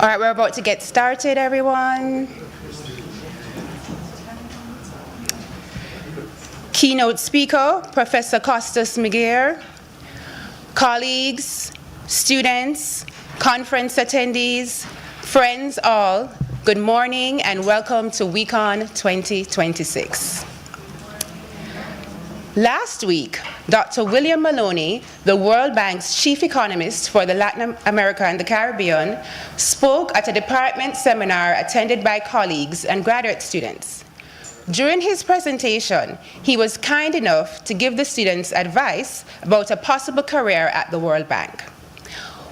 All right, we're about to get started, everyone. Keynote speaker, Professor Costas Miguel, colleagues, students, conference attendees, friends all, good morning and welcome to WeCon 2026. Last week, Dr. William Maloney, the World Bank's chief economist for the Latin America and the Caribbean, spoke at a department seminar attended by colleagues and graduate students. During his presentation, he was kind enough to give the students advice about a possible career at the World Bank.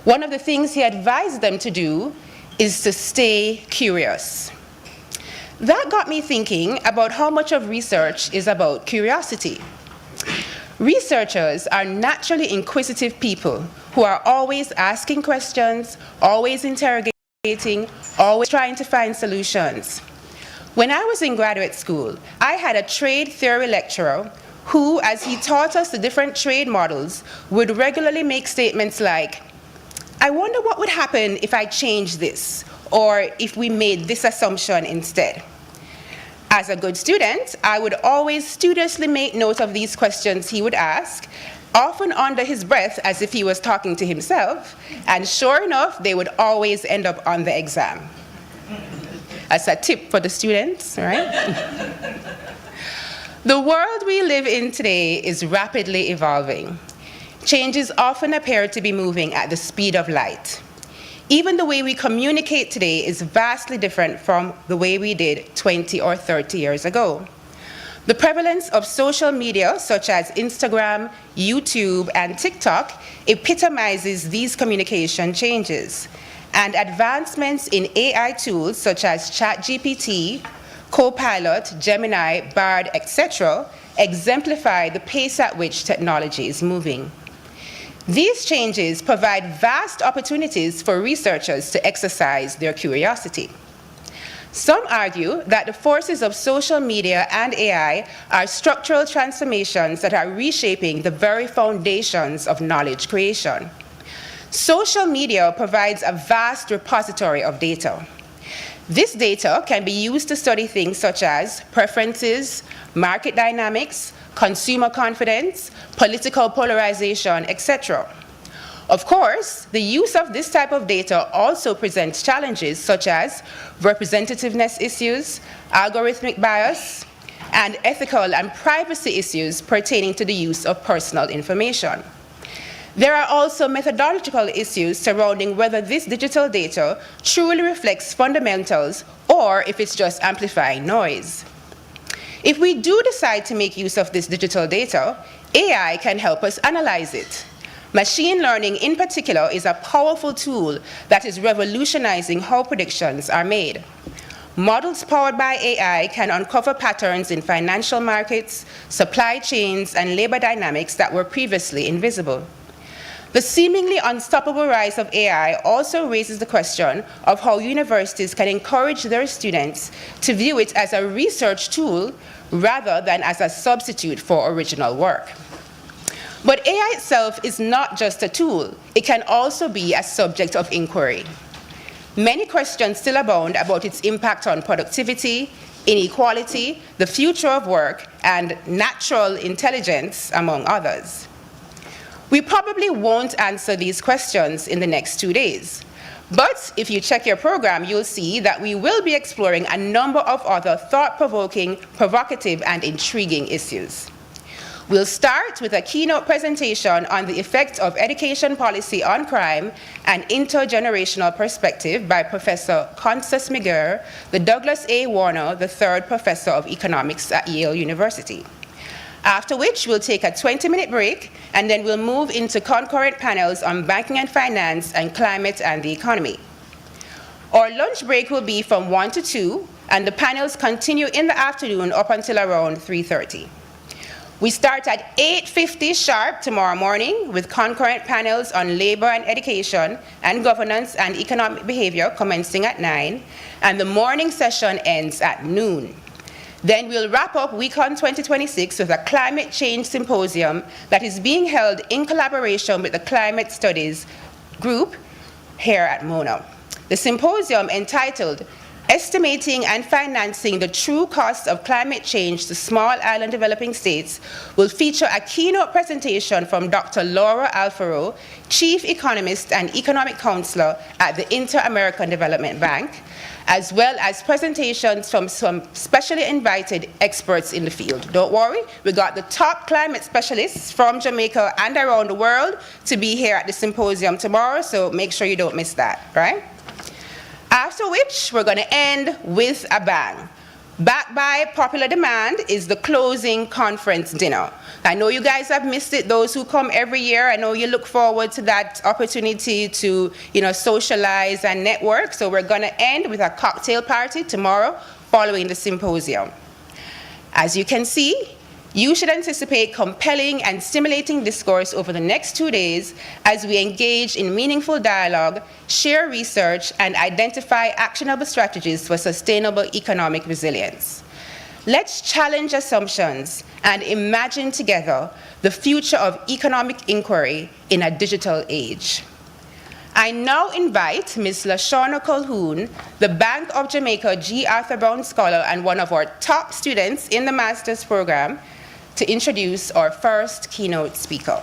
One of the things he advised them to do is to stay curious. That got me thinking about how much of research is about curiosity. Researchers are naturally inquisitive people who are always asking questions, always interrogating, always trying to find solutions. When I was in graduate school, I had a trade theory lecturer who, as he taught us the different trade models, would regularly make statements like, "I wonder what would happen if I changed this, or if we made this assumption instead." As a good student, I would always studiously make note of these questions he would ask, often under his breath as if he was talking to himself, and sure enough, they would always end up on the exam. As a tip for the students, right? The world we live in today is rapidly evolving. Changes often appear to be moving at the speed of light. Even the way we communicate today is vastly different from the way we did 20 or 30 years ago. The prevalence of social media such as Instagram, YouTube, and TikTok epitomizes these communication changes, and advancements in AI tools such as ChatGPT, Copilot, Gemini, Bard, etc. exemplify the pace at which technology is moving. These changes provide vast opportunities for researchers to exercise their curiosity. Some argue that the forces of social media and AI are structural transformations that are reshaping the very foundations of knowledge creation. Social media provides a vast repository of data. This data can be used to study things such as preferences, market dynamics, consumer confidence, political polarization, etc. Of course, the use of this type of data also presents challenges such as representativeness issues, algorithmic bias, and ethical and privacy issues pertaining to the use of personal information. There are also methodological issues surrounding whether this digital data truly reflects fundamentals or if it's just amplifying noise. If we do decide to make use of this digital data, AI can help us analyze it. Machine learning in particular is a powerful tool that is revolutionizing how predictions are made. Models powered by AI can uncover patterns in financial markets, supply chains, and labor dynamics that were previously invisible. The seemingly unstoppable rise of AI also raises the question of how universities can encourage their students to view it as a research tool rather than as a substitute for original work. But AI itself is not just a tool. It can also be a subject of inquiry. Many questions still abound about its impact on productivity, inequality, the future of work, and natural intelligence, among others. We probably won't answer these questions in the next 2 days. But if you check your program, you'll see that we will be exploring a number of other thought-provoking, provocative, and intriguing issues. We'll start with a keynote presentation on the effect of education policy on crime and intergenerational perspective by Professor Costas Miguel, the Douglas A. Warner III Professor of Economics at Yale University. After which, we'll take a 20-minute break, and then we'll move into concurrent panels on banking and finance and climate and the economy. Our lunch break will be from 1 to 2, and the panels continue in the afternoon up until around 3:30. We start at 8:50 sharp tomorrow morning with concurrent panels on labor and education and governance and economic behavior commencing at 9, and the morning session ends at noon. Then we'll wrap up WeCon 2026 with a climate change symposium that is being held in collaboration with the Climate Studies group here at Mona. The symposium, entitled Estimating and Financing the True Costs of Climate Change to Small Island Developing States, will feature a keynote presentation from Dr. Laura Alfaro, Chief Economist and Economic Counselor at the Inter-American Development Bank, as well as presentations from some specially invited experts in the field. Don't worry, we got the top climate specialists from Jamaica and around the world to be here at the symposium tomorrow, so make sure you don't miss that, right? After which, we're going to end with a bang. Backed by popular demand is the closing conference dinner. I know you guys have missed it, those who come every year. I know you look forward to that opportunity to, socialize and network. So we're going to end with a cocktail party tomorrow following the symposium. As you can see, you should anticipate compelling and stimulating discourse over the next 2 days as we engage in meaningful dialogue, share research, and identify actionable strategies for sustainable economic resilience. Let's challenge assumptions and imagine together the future of economic inquiry in a digital age. I now invite Ms. Lashawna Colquhoun, the Bank of Jamaica G. Arthur Brown Scholar and one of our top students in the master's program, to introduce our first keynote speaker.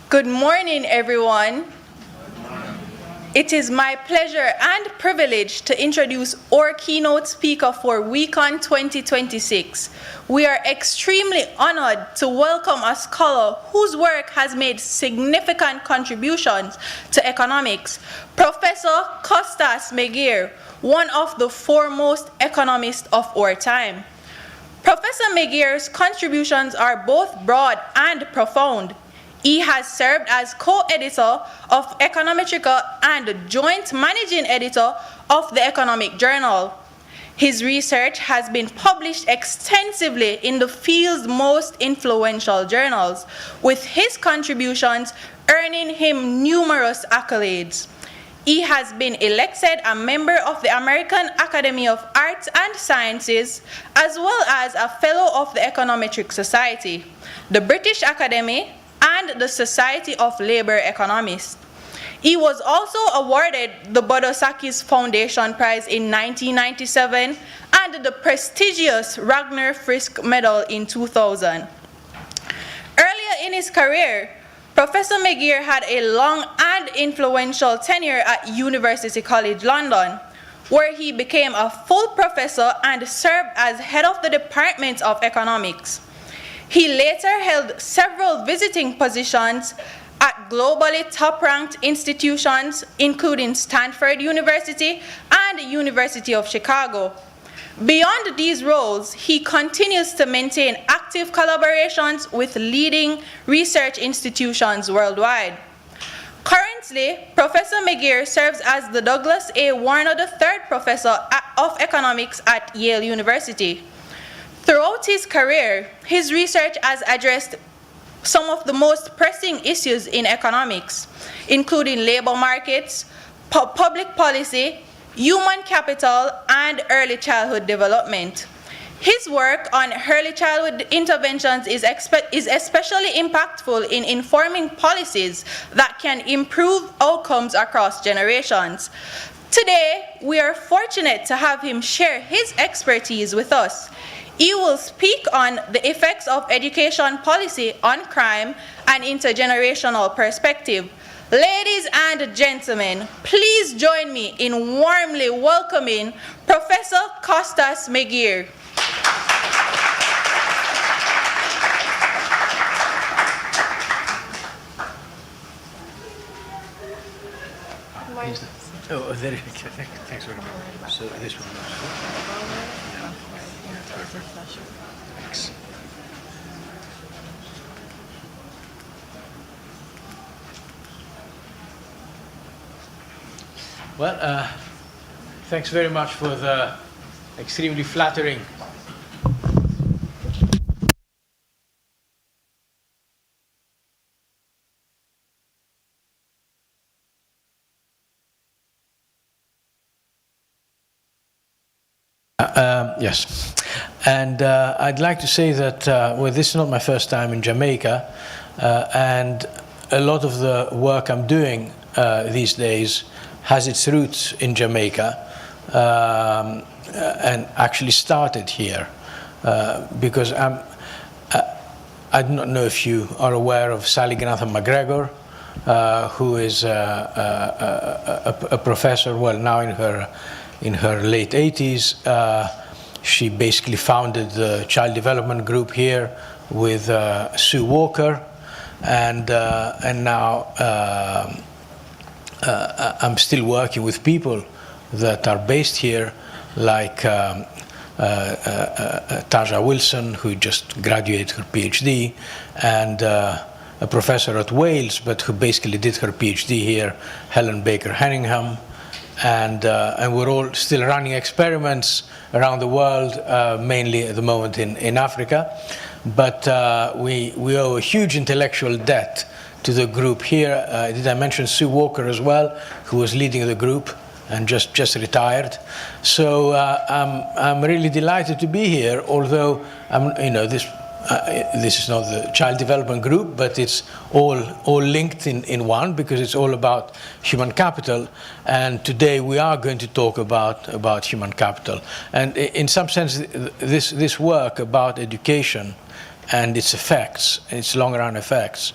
Good morning, everyone. It is my pleasure and privilege to introduce our keynote speaker for WeCon 2026. We are extremely honored to welcome a scholar whose work has made significant contributions to economics, Professor Costas Meguiar, one of the foremost economists of our time. Professor Meguiar's contributions are both broad and profound. He has served as co-editor of Econometrica and joint managing editor of the Economic Journal. His research has been published extensively in the field's most influential journals, with his contributions earning him numerous accolades. He has been elected a member of the American Academy of Arts and Sciences, as well as a fellow of the Econometric Society, the British Academy, and the Society of Labor Economists. He was also awarded the Bodosakis Foundation Prize in 1997 and the prestigious Ragnar Frisk Medal in 2000. Earlier in his career, Professor Meguiar had a long and influential tenure at University College London, where he became a full professor and served as head of the Department of Economics. He later held several visiting positions at globally top-ranked institutions, including Stanford University and University of Chicago. Beyond these roles, he continues to maintain active collaborations with leading research institutions worldwide. Currently, Professor Meguiar serves as the Douglas A. Warner III Professor of Economics at Yale University. Throughout his career, his research has addressed some of the most pressing issues in economics, including labor markets, public policy, human capital, and early childhood development. His work on early childhood interventions is especially impactful in informing policies that can improve outcomes across generations. Today, we are fortunate to have him share his expertise with us. He will speak on the effects of education policy on crime and intergenerational perspective. Ladies and gentlemen, please join me in warmly welcoming Professor Costas Meguiar. Oh, there you go. Thanks very much. So this one. Thanks. Well, thanks very much for the extremely flattering Yes. And I'd like to say that, well, this is not my first time in Jamaica, and a lot of the work I'm doing these days has its roots in Jamaica, and actually started here, because I do not know if you are aware of Sally Grantham McGregor, who is a professor, well, now in her late 80s. She basically founded the Child Development Group here with Sue Walker, and now I'm still working with people that are based here, like Taja Wilson, who just graduated her PhD, and a professor at Wales, but who basically did her PhD here, Helen Baker Henningham. And we're all still running experiments around the world, mainly at the moment in Africa. But we owe a huge intellectual debt to the group here. Did I mention Sue Walker as well, who was leading the group and just retired? So I'm really delighted to be here, although this is not the Child Development Group, but it's all linked in one, because it's all about human capital. And today we are going to talk about human capital. And in some sense, this work about education and its effects, its long-run effects,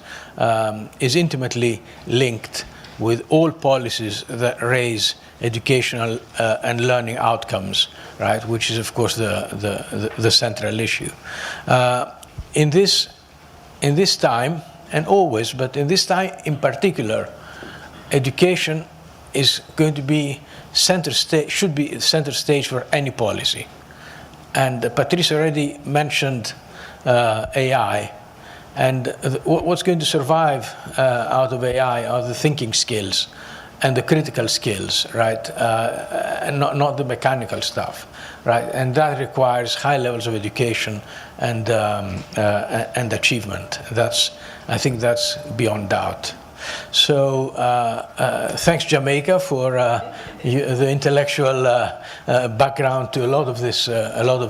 is intimately linked with all policies that raise educational and learning outcomes, right? Which is, of course, the central issue. In this time, and always, but in this time in particular, education is going to be should be center stage for any policy. And Patrice already mentioned AI, and what's going to survive out of AI are the thinking skills and the critical skills, right? And not the mechanical stuff, right? And that requires high levels of education and achievement. I think that's beyond doubt. So thanks, Jamaica, for the intellectual background to a lot of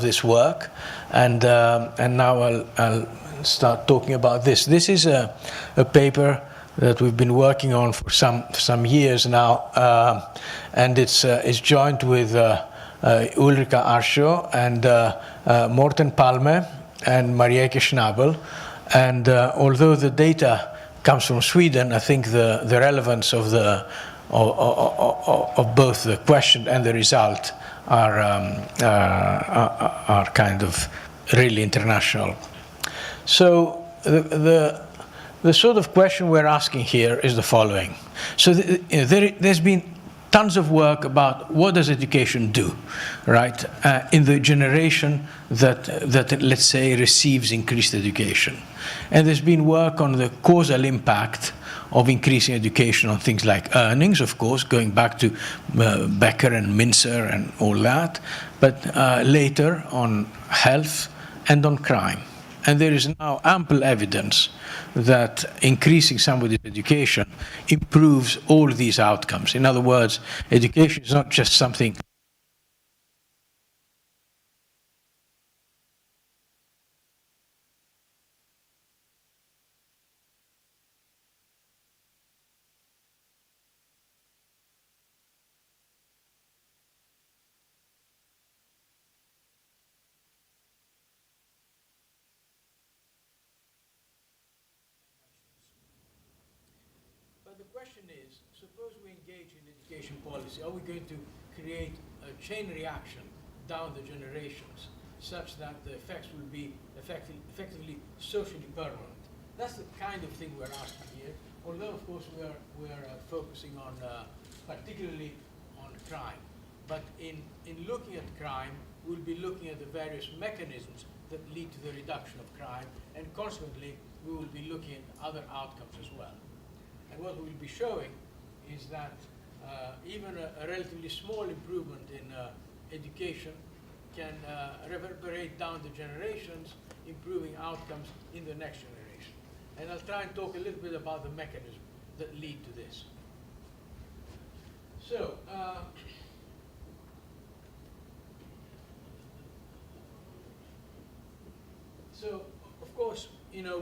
this work. And now I'll start talking about this. This is a paper that we've been working on for some years now, and it's joined with Ulrika Arscho and Morten Palme and Marieke Schnabel. And although the data comes from Sweden, I think the relevance of both the question and the result are kind of really international. So the sort of question we're asking here is the following. So there's been tons of work about what does education do, right, in the generation that let's say receives increased education. And there's been work on the causal impact of increasing education on things like earnings, of course, going back to Becker and Mincer and all that, but later on health and on crime. And there is now ample evidence that increasing somebody's education improves all these outcomes. In other words, education is not just something policy. Are we going to create a chain reaction down the generations such that the effects will be effectively socially permanent? That's the kind of thing we're asking here, although of course we're focusing on particularly on crime. But in looking at crime, we'll be looking at the various mechanisms that lead to the reduction of crime, and consequently we will be looking at other outcomes as well. And what we'll be showing is that even a relatively small improvement in education can reverberate down the generations, improving outcomes in the next generation. And I'll try and talk a little bit about the mechanisms that lead to this. So, So, of course,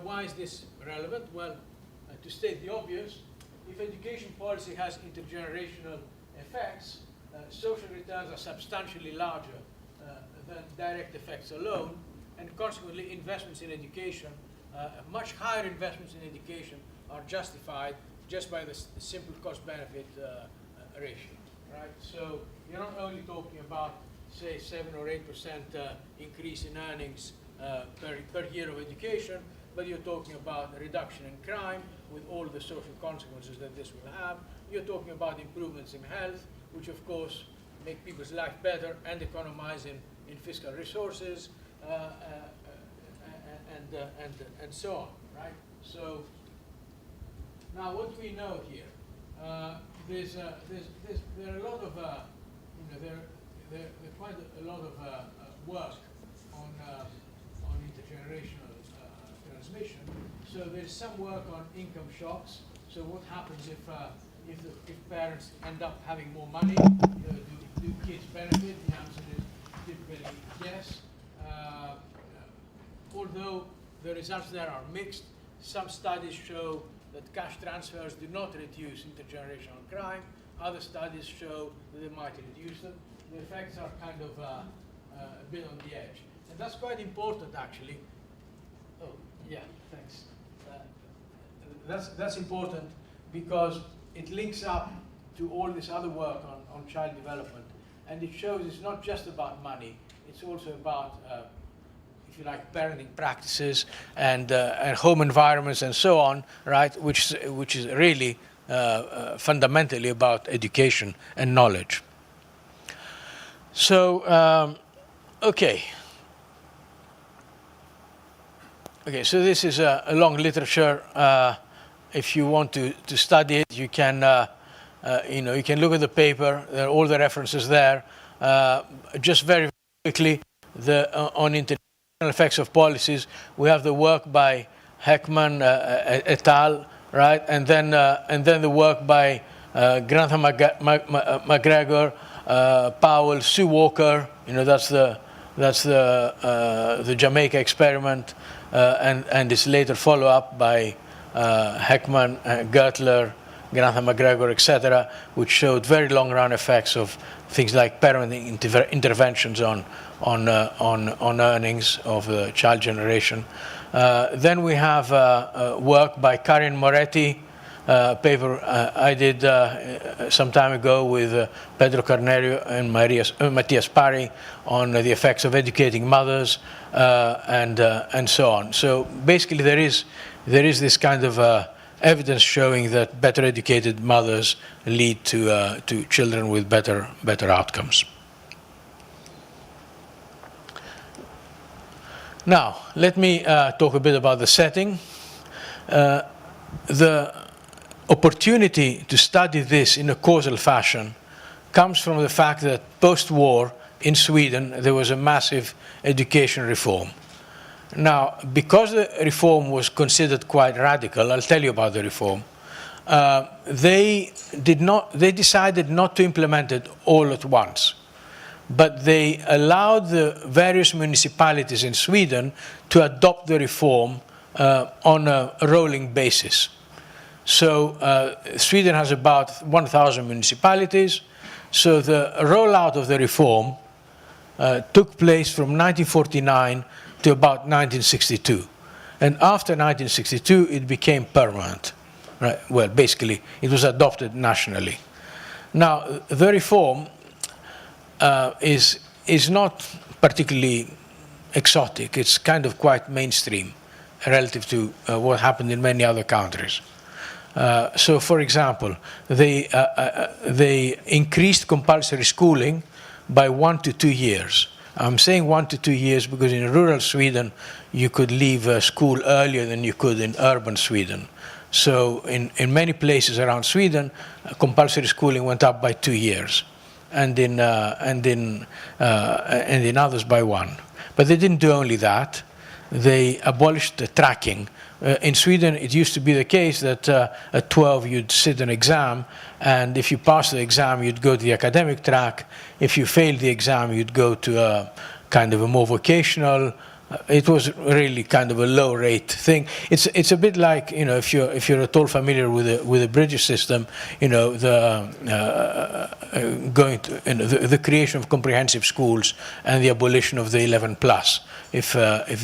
why is this relevant? Well, to state the obvious, if education policy has intergenerational effects, social returns are substantially larger than direct effects alone, and consequently investments in education, much higher investments in education are justified just by the simple cost-benefit ratio, right? So you're not only talking about, say, 7 or 8% increase in earnings per year of education, but you're talking about a reduction in crime with all the social consequences that this will have. You're talking about improvements in health, which of course make people's life better and economize in fiscal resources, and so on, right? So now what we know here, there are a lot of, there quite a lot of work on intergenerational transmission. So there's some work on income shocks. So what happens if parents end up having more money? Do kids benefit? The answer is typically yes. Although the results there are mixed, some studies show that cash transfers do not reduce intergenerational crime. Other studies show that they might reduce them. The effects are kind of a bit on the edge. And that's quite important, actually. Oh, yeah, thanks. That's important because it links up to all this other work on child development. And it shows it's not just about money, it's also about, if you like, parenting practices and home environments and so on, right, which is really fundamentally about education and knowledge. So, okay, so this is a long literature. If you want to study it, you can, you can look at the paper. There are all the references there. Just very quickly, on international effects of policies, we have the work by Heckman et al., right, and then the work by Grantham McGregor, Powell, Sue Walker. That's the Jamaica experiment, and its later follow-up by Heckman, Gertler, Grantham McGregor, etc., which showed very long-run effects of things like parenting interventions on earnings of the child generation. Then we have work by Karin Moretti, paper I did some time ago with Pedro Carneiro and Matthias Pari on the effects of educating mothers and so on. So basically, there is this kind of evidence showing that better educated mothers lead to children with better outcomes. Now, let me talk a bit about the setting. The opportunity to study this in a causal fashion comes from the fact that post-war in Sweden there was a massive education reform. Now, because the reform was considered quite radical, I'll tell you about the reform. They decided not to implement it all at once, but they allowed the various municipalities in Sweden to adopt the reform on a rolling basis. So Sweden has about 1,000 municipalities. So the rollout of the reform took place from 1949 to about 1962. And after 1962, it became permanent. Right? Well, basically, it was adopted nationally. Now, the reform is not particularly exotic. It's kind of quite mainstream relative to what happened in many other countries. So, for example, they increased compulsory schooling by 1 to 2 years. I'm saying 1 to 2 years because in rural Sweden, you could leave school earlier than you could in urban Sweden. So in many places around Sweden, compulsory schooling went up by 2 years, and in others by 1. But they didn't do only that. They abolished the tracking. In Sweden, it used to be the case that at 12 you'd sit an exam, and if you passed the exam, you'd go to the academic track. If you failed the exam, you'd go to a kind of a more vocational it was really kind of a low rate thing. It's a bit like, you know, if you're at all familiar with the British system, you know, the creation of comprehensive schools and the abolition of the 11+. If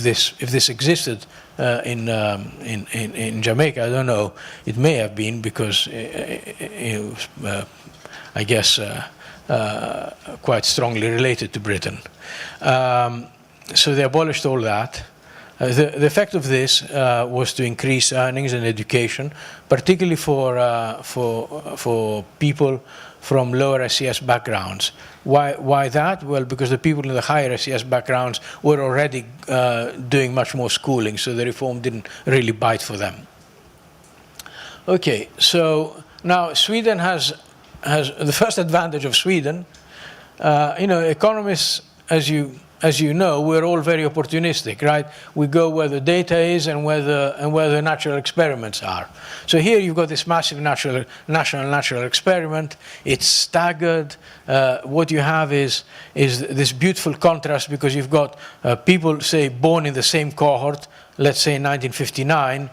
this existed in Jamaica, I don't know. It may have been because I guess quite strongly related to Britain. So they abolished all that. The effect of this was to increase earnings and education, particularly for people from lower SES backgrounds. Why that? Well, because the people in the higher SES backgrounds were already doing much more schooling, so the reform didn't really bite for them. Okay, so now Sweden has the first advantage of Sweden. You know, economists, as you know, we're all very opportunistic, right? We go where the data is and where the natural experiments are. So here you've got this massive national natural experiment. It's staggered. What you have is this beautiful contrast, because you've got people, say, born in the same cohort, let's say in 1959,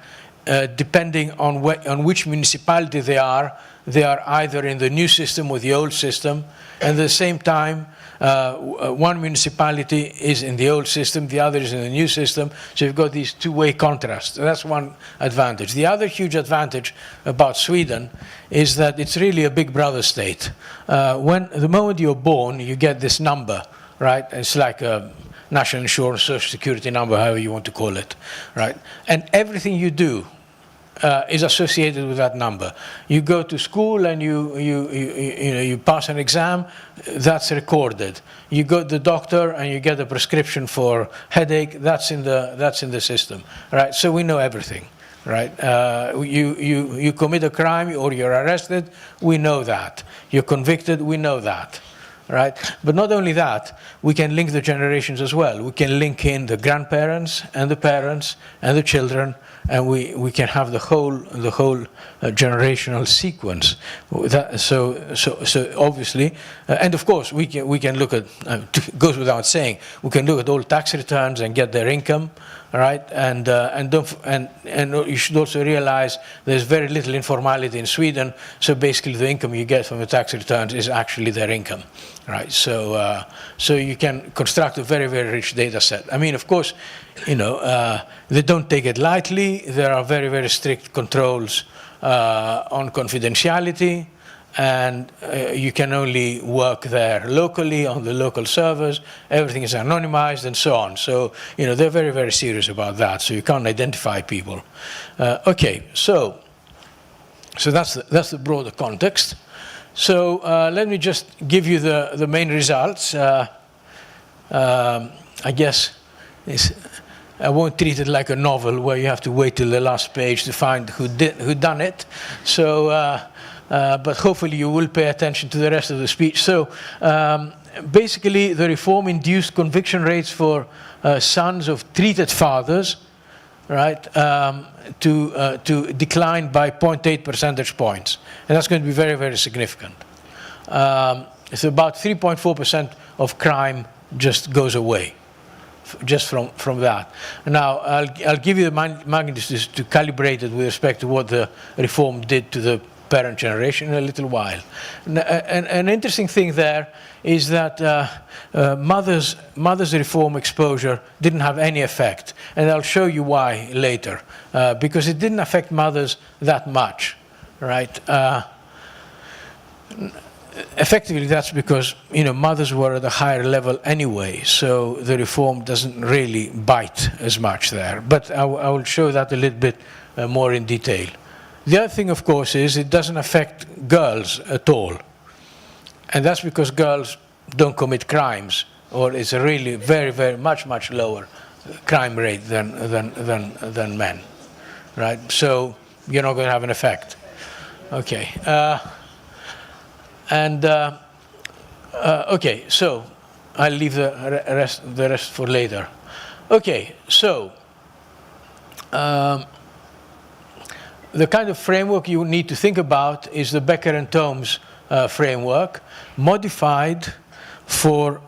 depending on which municipality they are either in the new system or the old system, and at the same time, one municipality is in the old system, the other is in the new system, so you've got these two-way contrasts. That's one advantage. The other huge advantage about Sweden is that it's really a big brother state. The moment you're born, you get this number, right? It's like a national insurance, social security number, however you want to call it, right? And everything you do is associated with that number. You go to school and you pass an exam, that's recorded. You go to the doctor and you get a prescription for headache, that's in the system, right? So we know everything, right? You commit a crime or you're arrested, we know that. You're convicted, we know that. Right? But not only that, we can link the generations as well. We can link in the grandparents and the parents and the children, and we can have the whole generational sequence. So obviously, and of course we can look at. It goes without saying, we can look at all tax returns and get their income. Right, and you should also realize there's very little informality in Sweden. So basically, the income you get from the tax returns is actually their income, right? So you can construct a very, very rich data set. I mean, of course, you know, they don't take it lightly. There are very, very strict controls on confidentiality. And you can only work there locally on the local servers. Everything is anonymized and so on. So, you know, they're very, very serious about that. So you can't identify people. Okay, so that's the broader context. So let me just give you the main results. I guess I won't treat it like a novel where you have to wait till the last page to find who done it. So. But hopefully you will pay attention to the rest of the speech. So basically, the reform induced conviction rates for sons of treated fathers, right, to decline by 0.8 percentage points. And that's going to be very, very significant. So about 3.4% of crime just goes away, just from that. Now, I'll give you the magnitudes to calibrate it with respect to what the reform did to the parent generation in a little while. An interesting thing there is that mother's reform exposure didn't have any effect, and I'll show you why later, because it didn't affect mothers that much, right? Effectively, that's because, you know, mothers were at a higher level anyway, so the reform doesn't really bite as much there. But I will show that a little bit more in detail. The other thing, of course, is it doesn't affect girls at all. And that's because girls don't commit crimes, or it's a really very, very much lower crime rate than men, right? So you're not going to have an effect. Okay. Okay, so I'll leave the rest for later. Okay, so the kind of framework you need to think about is the Becker and Tomes framework, modified for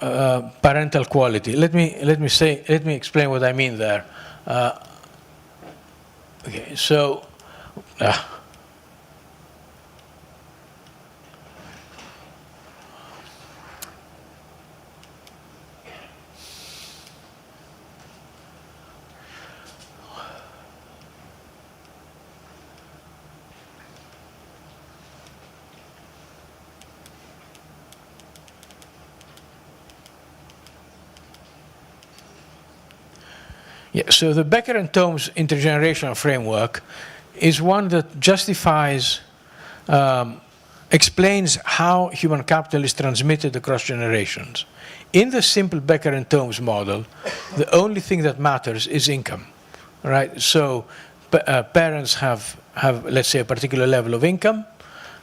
parental quality. Let me explain what I mean there. Okay, so. Yeah, so the Becker and Thoms intergenerational framework is one that justifies, explains how human capital is transmitted across generations. In the simple Becker and Thoms model, the only thing that matters is income, right? So parents have, let's say, a particular level of income.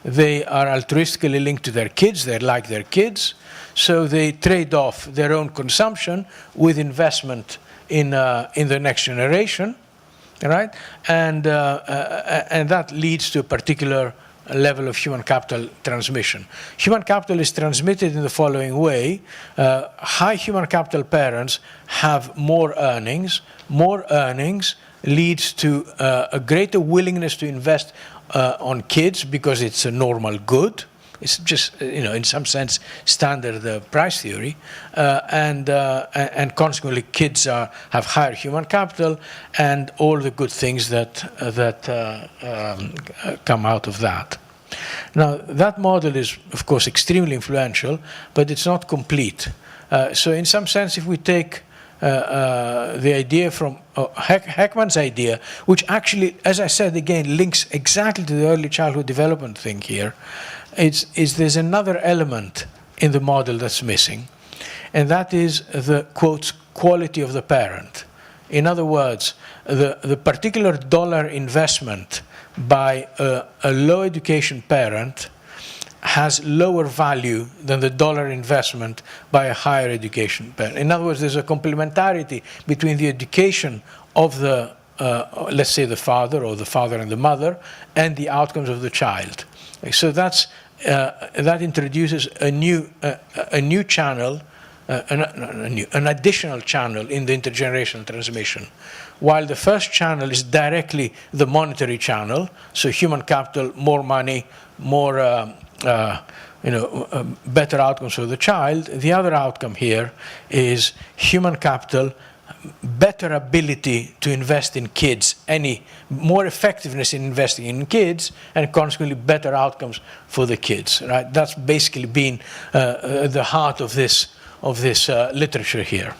They are altruistically linked to their kids. They like their kids. So they trade off their own consumption with investment in the next generation, right? And that leads to a particular level of human capital transmission. Human capital is transmitted in the following way. High human capital parents have more earnings. More earnings leads to a greater willingness to invest on kids because it's a normal good. It's just, in some sense, standard price theory, and consequently, kids have higher human capital, and all the good things that come out of that. Now, that model is, of course, extremely influential, but it's not complete. So, in some sense, if we take the idea from Heckman's idea, which actually, as I said again, links exactly to the early childhood development thing here. There's another element in the model that's missing, and that is the, quote, quality of the parent. In other words, the particular dollar investment by a low education parent has lower value than the dollar investment by a higher education parent. In other words, there's a complementarity between the education of the, let's say, the father or the father and the mother, and the outcomes of the child. So that introduces a new channel, an additional channel in the intergenerational transmission. While the first channel is directly the monetary channel, so human capital, more money, more better outcomes for the child. The other outcome here is human capital, better ability to invest in kids, more effectiveness in investing in kids, and consequently better outcomes for the kids. Right? That's basically been the heart of this literature here.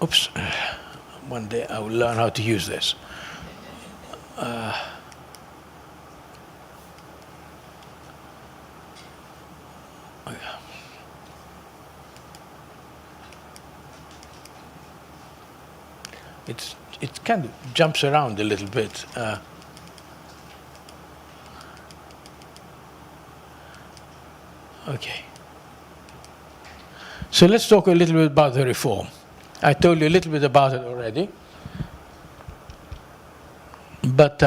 Oops, one day I will learn how to use this. It kind of jumps around a little bit. Okay. So let's talk a little bit about the reform. I told you a little bit about it already, but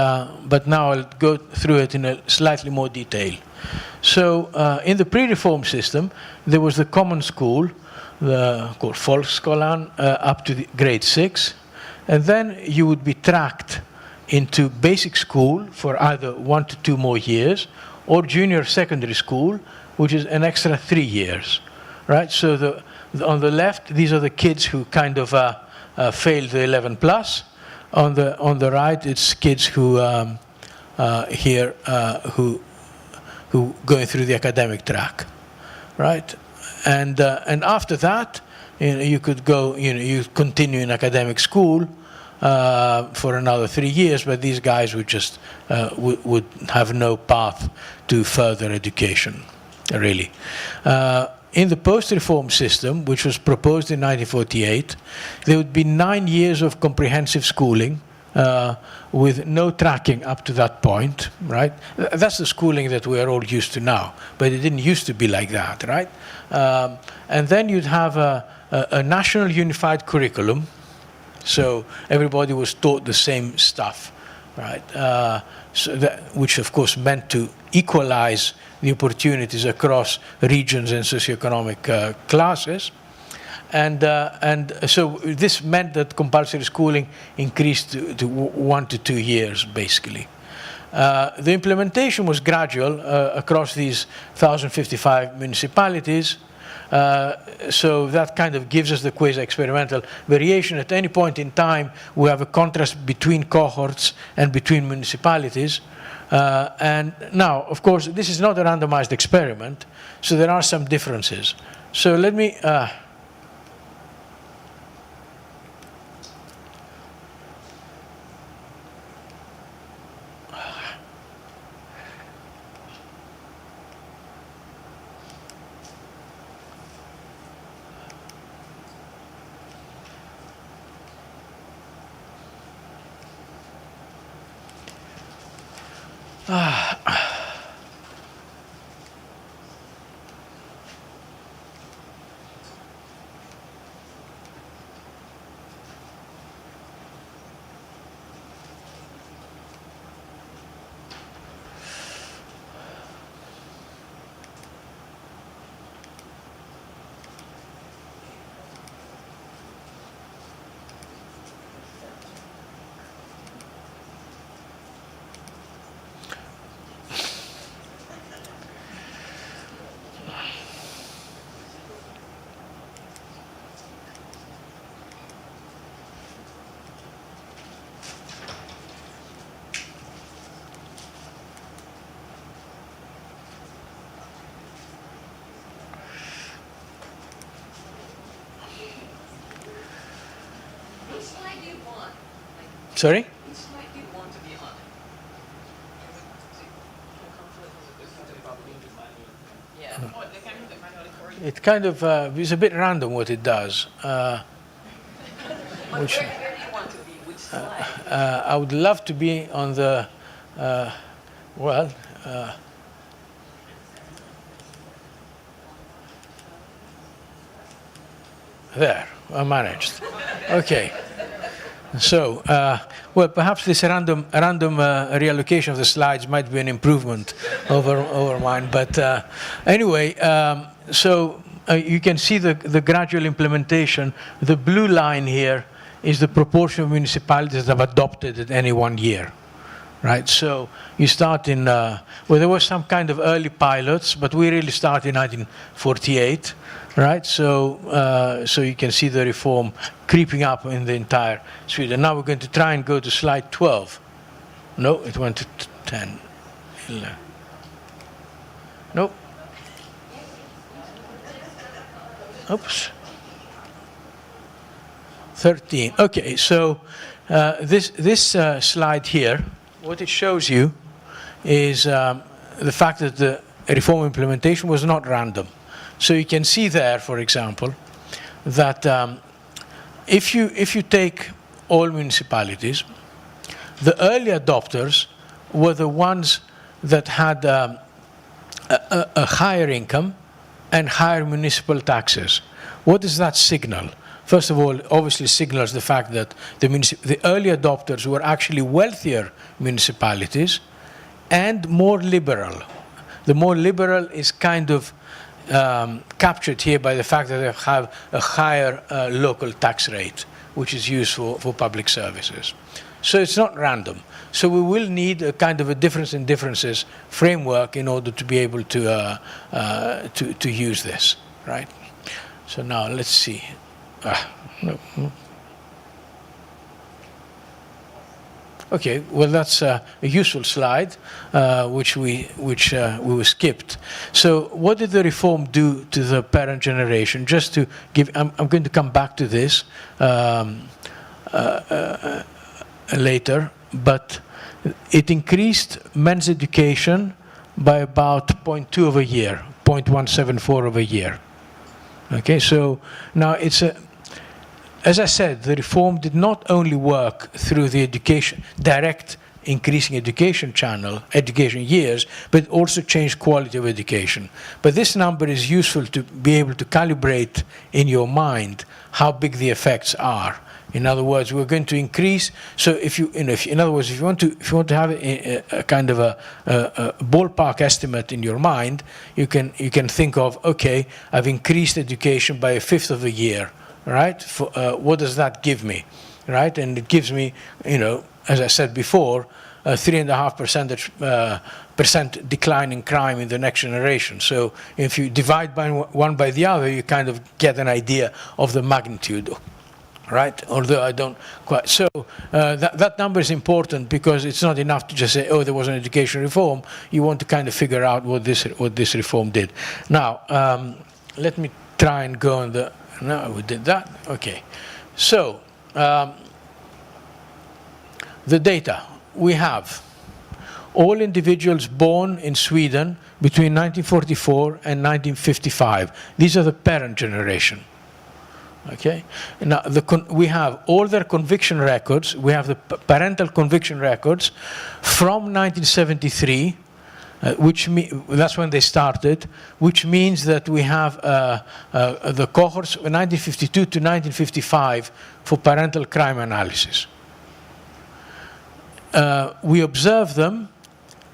now I'll go through it in a slightly more detail. So in the pre-reform system, there was the common school, called Volksskolan, up to grade 6. And then you would be tracked into basic school for either 1 to 2 more years, or junior secondary school, which is an extra 3 years, right? So on the left, these are the kids who kind of failed the 11 plus. On the right, it's kids who who going through the academic track, right? And after that, you could go, you continue in academic school for another 3 years, but these guys would just would have no path to further education, really. In the post-reform system, which was proposed in 1948, there would be 9 years of comprehensive schooling with no tracking up to that point, right? That's the schooling that we are all used to now, but it didn't used to be like that, right? And then you'd have a national unified curriculum, so everybody was taught the same stuff, right? Which of course meant to equalize the opportunities across regions and socioeconomic classes. And so this meant that compulsory schooling increased to 1 to 2 years, basically. The implementation was gradual across these 1,055 municipalities. So that kind of gives us the quasi-experimental variation. At any point in time, we have a contrast between cohorts and between municipalities. And now, of course, this is not a randomized experiment, so there are some differences. So let me... Sorry? Which slide do you want to be on? Yeah. Oh, the camera that manually for you. It kind of is a bit random what it does. Where do you want to be? Which slide? I would love to be on the, there, I managed. Okay. So, well, perhaps this random reallocation of the slides might be an improvement over mine. But anyway, so you can see the gradual implementation. The blue line here is the proportion of municipalities that have adopted it any 1 year. Right, so you start in, well, there was some kind of early pilots, but we really start in 1948. Right, so so you can see the reform creeping up in the entire Sweden. Now we're going to try and go to slide 12. No, it went to 10. 11. Nope. Oops. 13. Okay, so this slide here, what it shows you is the fact that the reform implementation was not random. So you can see there, for example, that if you take all municipalities, the early adopters were the ones that had a higher income and higher municipal taxes. What does that signal? First of all, obviously signals the fact that the early adopters were actually wealthier municipalities and more liberal. The more liberal is kind of captured here by the fact that they have a higher local tax rate, which is used for public services. So it's not random. So we will need a kind of a difference in differences framework in order to be able to use this, right? So now let's see. No. Okay, well that's a useful slide, which we skipped. So what did the reform do to the parent generation? Just to give, I'm going to come back to this later, but it increased men's education by about 0.2 of a year, 0.174 of a year. Okay, so now it's a, as I said, the reform did not only work through the education, direct increasing education channel, education years, but also changed quality of education. But this number is useful to be able to calibrate in your mind how big the effects are. In other words, we're going to increase. So if you, in other words, if you want to have a kind of a ballpark estimate in your mind, you can think of, okay, I've increased education by a fifth of a year, right? What does that give me, right? And it gives me, as I said before, a 3.5% decline in crime in the next generation. So if you divide one by the other, you kind of get an idea of the magnitude. Right? Although I don't quite. So that number is important because it's not enough to just say, oh, there was an education reform. You want to kind of figure out what this reform did. Now, let me try and go on the. No, we did that. Okay. So the data we have: all individuals born in Sweden between 1944 and 1955. These are the parent generation. Okay. Now we have all their conviction records. We have the parental conviction records from 1973, that's when they started, which means that we have the cohorts 1952 to 1955 for parental crime analysis. We observe them.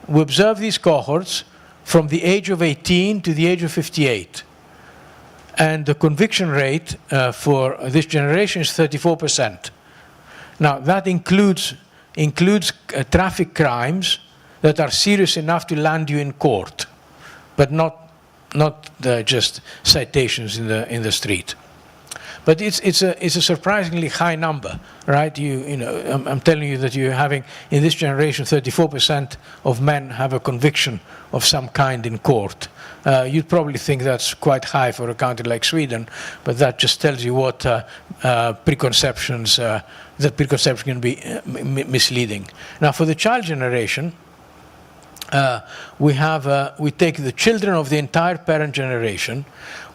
We observe these cohorts from the age of 18 to the age of 58. And the conviction rate for this generation is 34%. Now, that includes traffic crimes that are serious enough to land you in court, but not just citations in the street. But it's a surprisingly high number, right? I'm telling you that you're having, in this generation, 34% of men have a conviction of some kind in court. You'd probably think that's quite high for a country like Sweden, but that just tells you what preconceptions, that preconception can be misleading. Now, for the child generation, we take the children of the entire parent generation.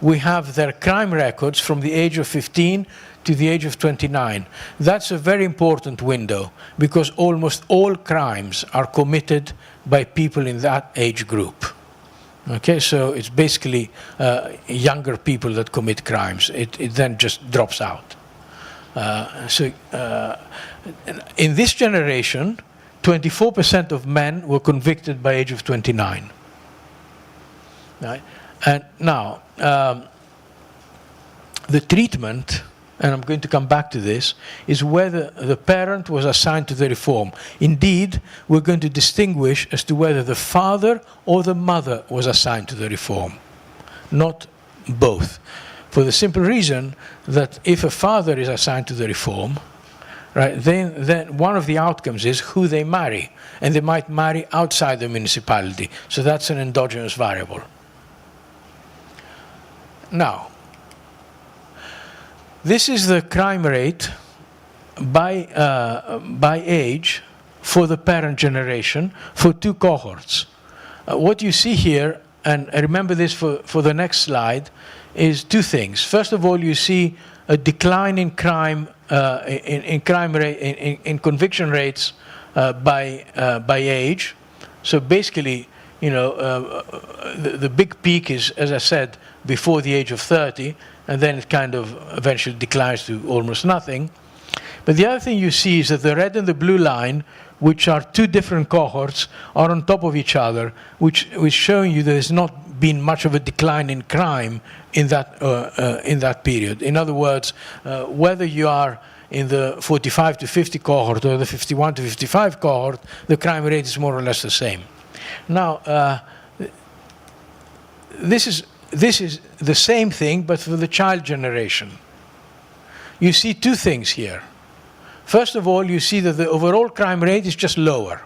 We have their crime records from the age of 15 to the age of 29. That's a very important window because almost all crimes are committed by people in that age group. Okay, so it's basically younger people that commit crimes. It then just drops out. In this generation, 24% of men were convicted by age of 29. Right? And now, the treatment, and I'm going to come back to this, is whether the parent was assigned to the reform. Indeed, we're going to distinguish as to whether the father or the mother was assigned to the reform, not both. For the simple reason that if a father is assigned to the reform, right, then one of the outcomes is who they marry, and they might marry outside the municipality. So that's an endogenous variable. Now, this is the crime rate by age for the parent generation for two cohorts. What you see here, and remember this for the next slide, is two things. First of all, you see a decline in crime in conviction rates by age. So basically, the big peak is, as I said, before the age of 30, and then it kind of eventually declines to almost nothing. But the other thing you see is that the red and the blue line, which are two different cohorts, are on top of each other, which is showing you that there's not been much of a decline in crime in that period. In other words, whether you are in the 45 to 50 cohort or the 51 to 55 cohort, the crime rate is more or less the same. Now, this is the same thing, but for the child generation. You see two things here. First of all, you see that the overall crime rate is just lower.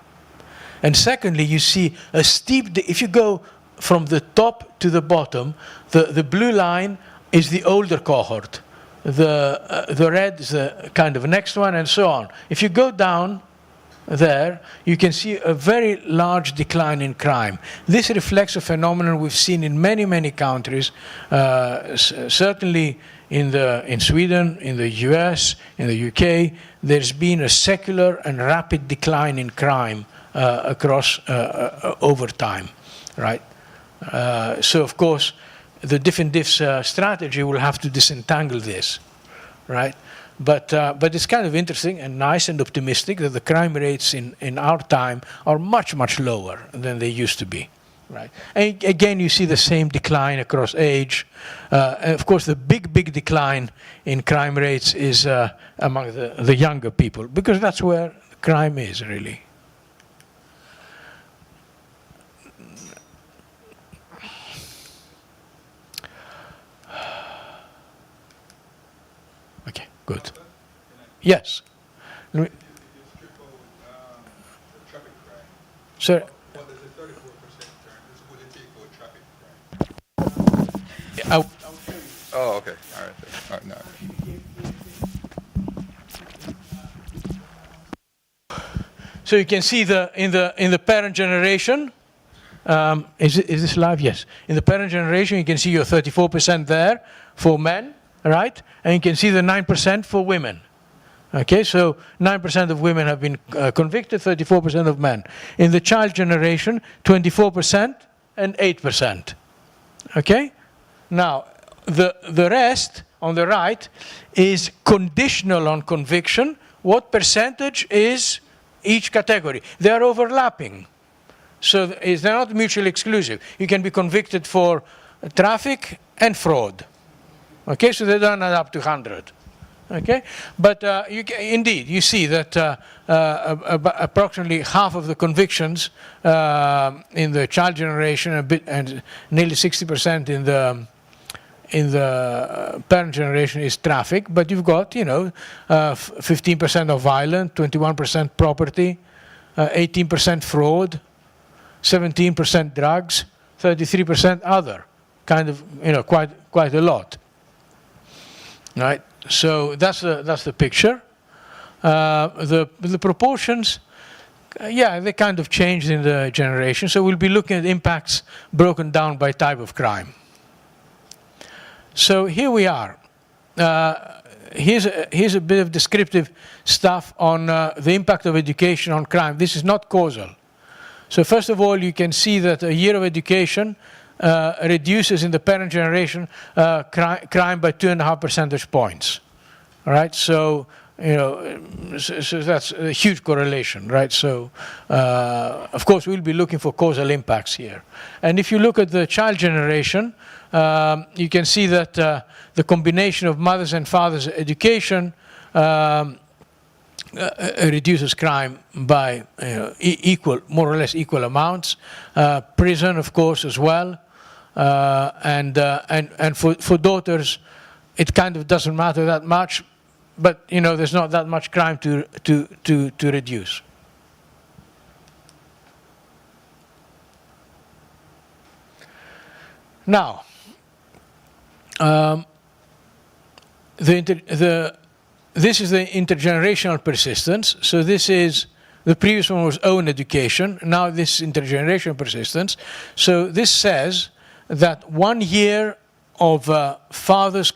And secondly, you see a steep, if you go from the top to the bottom, the blue line is the older cohort. The red is the kind of next one, and so on. If you go down there, you can see a very large decline in crime. This reflects a phenomenon we've seen in many, many countries, certainly in Sweden, in the US, in the UK. There's been a secular and rapid decline in crime across over time, right? So of course, the different diffs strategy will have to disentangle this, right? But it's kind of interesting and nice and optimistic that the crime rates in our time are much, much lower than they used to be. Right. And again, you see the same decline across age. And of course, the big decline in crime rates is among the younger people, because that's where crime is, really. Okay, good. Yes. Sir. Oh, okay. All right. All right, no. So you can see in the parent generation. Is this live? Yes. In the parent generation, you can see your 34% there for men, right? And you can see the 9% for women. Okay, so 9% of women have been convicted, 34% of men. In the child generation, 24% and 8%. Okay? Now, the rest on the right is conditional on conviction. What percentage is each category? They are overlapping. So they're not mutually exclusive. You can be convicted for traffic and fraud. Okay, so they don't add up to 100. Okay, but indeed, you see that approximately half of the convictions in the child generation, and nearly 60% in the parent generation is traffic. But you've got, 15% of violent, 21% property, 18% fraud, 17% drugs, 33% other. Kind of, quite a lot. Right. So that's the picture. The proportions, they kind of changed in the generation. So we'll be looking at impacts broken down by type of crime. So here we are. Here's a bit of descriptive stuff on the impact of education on crime. This is not causal. So first of all, you can see that a year of education reduces in the parent generation crime by 2.5 percentage points. All right, so so that's a huge correlation, right? So of course we'll be looking for causal impacts here. And if you look at the child generation, you can see that the combination of mothers and fathers' education reduces crime by more or less equal amounts. Prison, of course, as well. And for daughters, it kind of doesn't matter that much, but there's not that much crime to reduce. Now, this is the intergenerational persistence. So this is, the previous one was own education. Now this is intergenerational persistence. So this says that 1 year of fathers,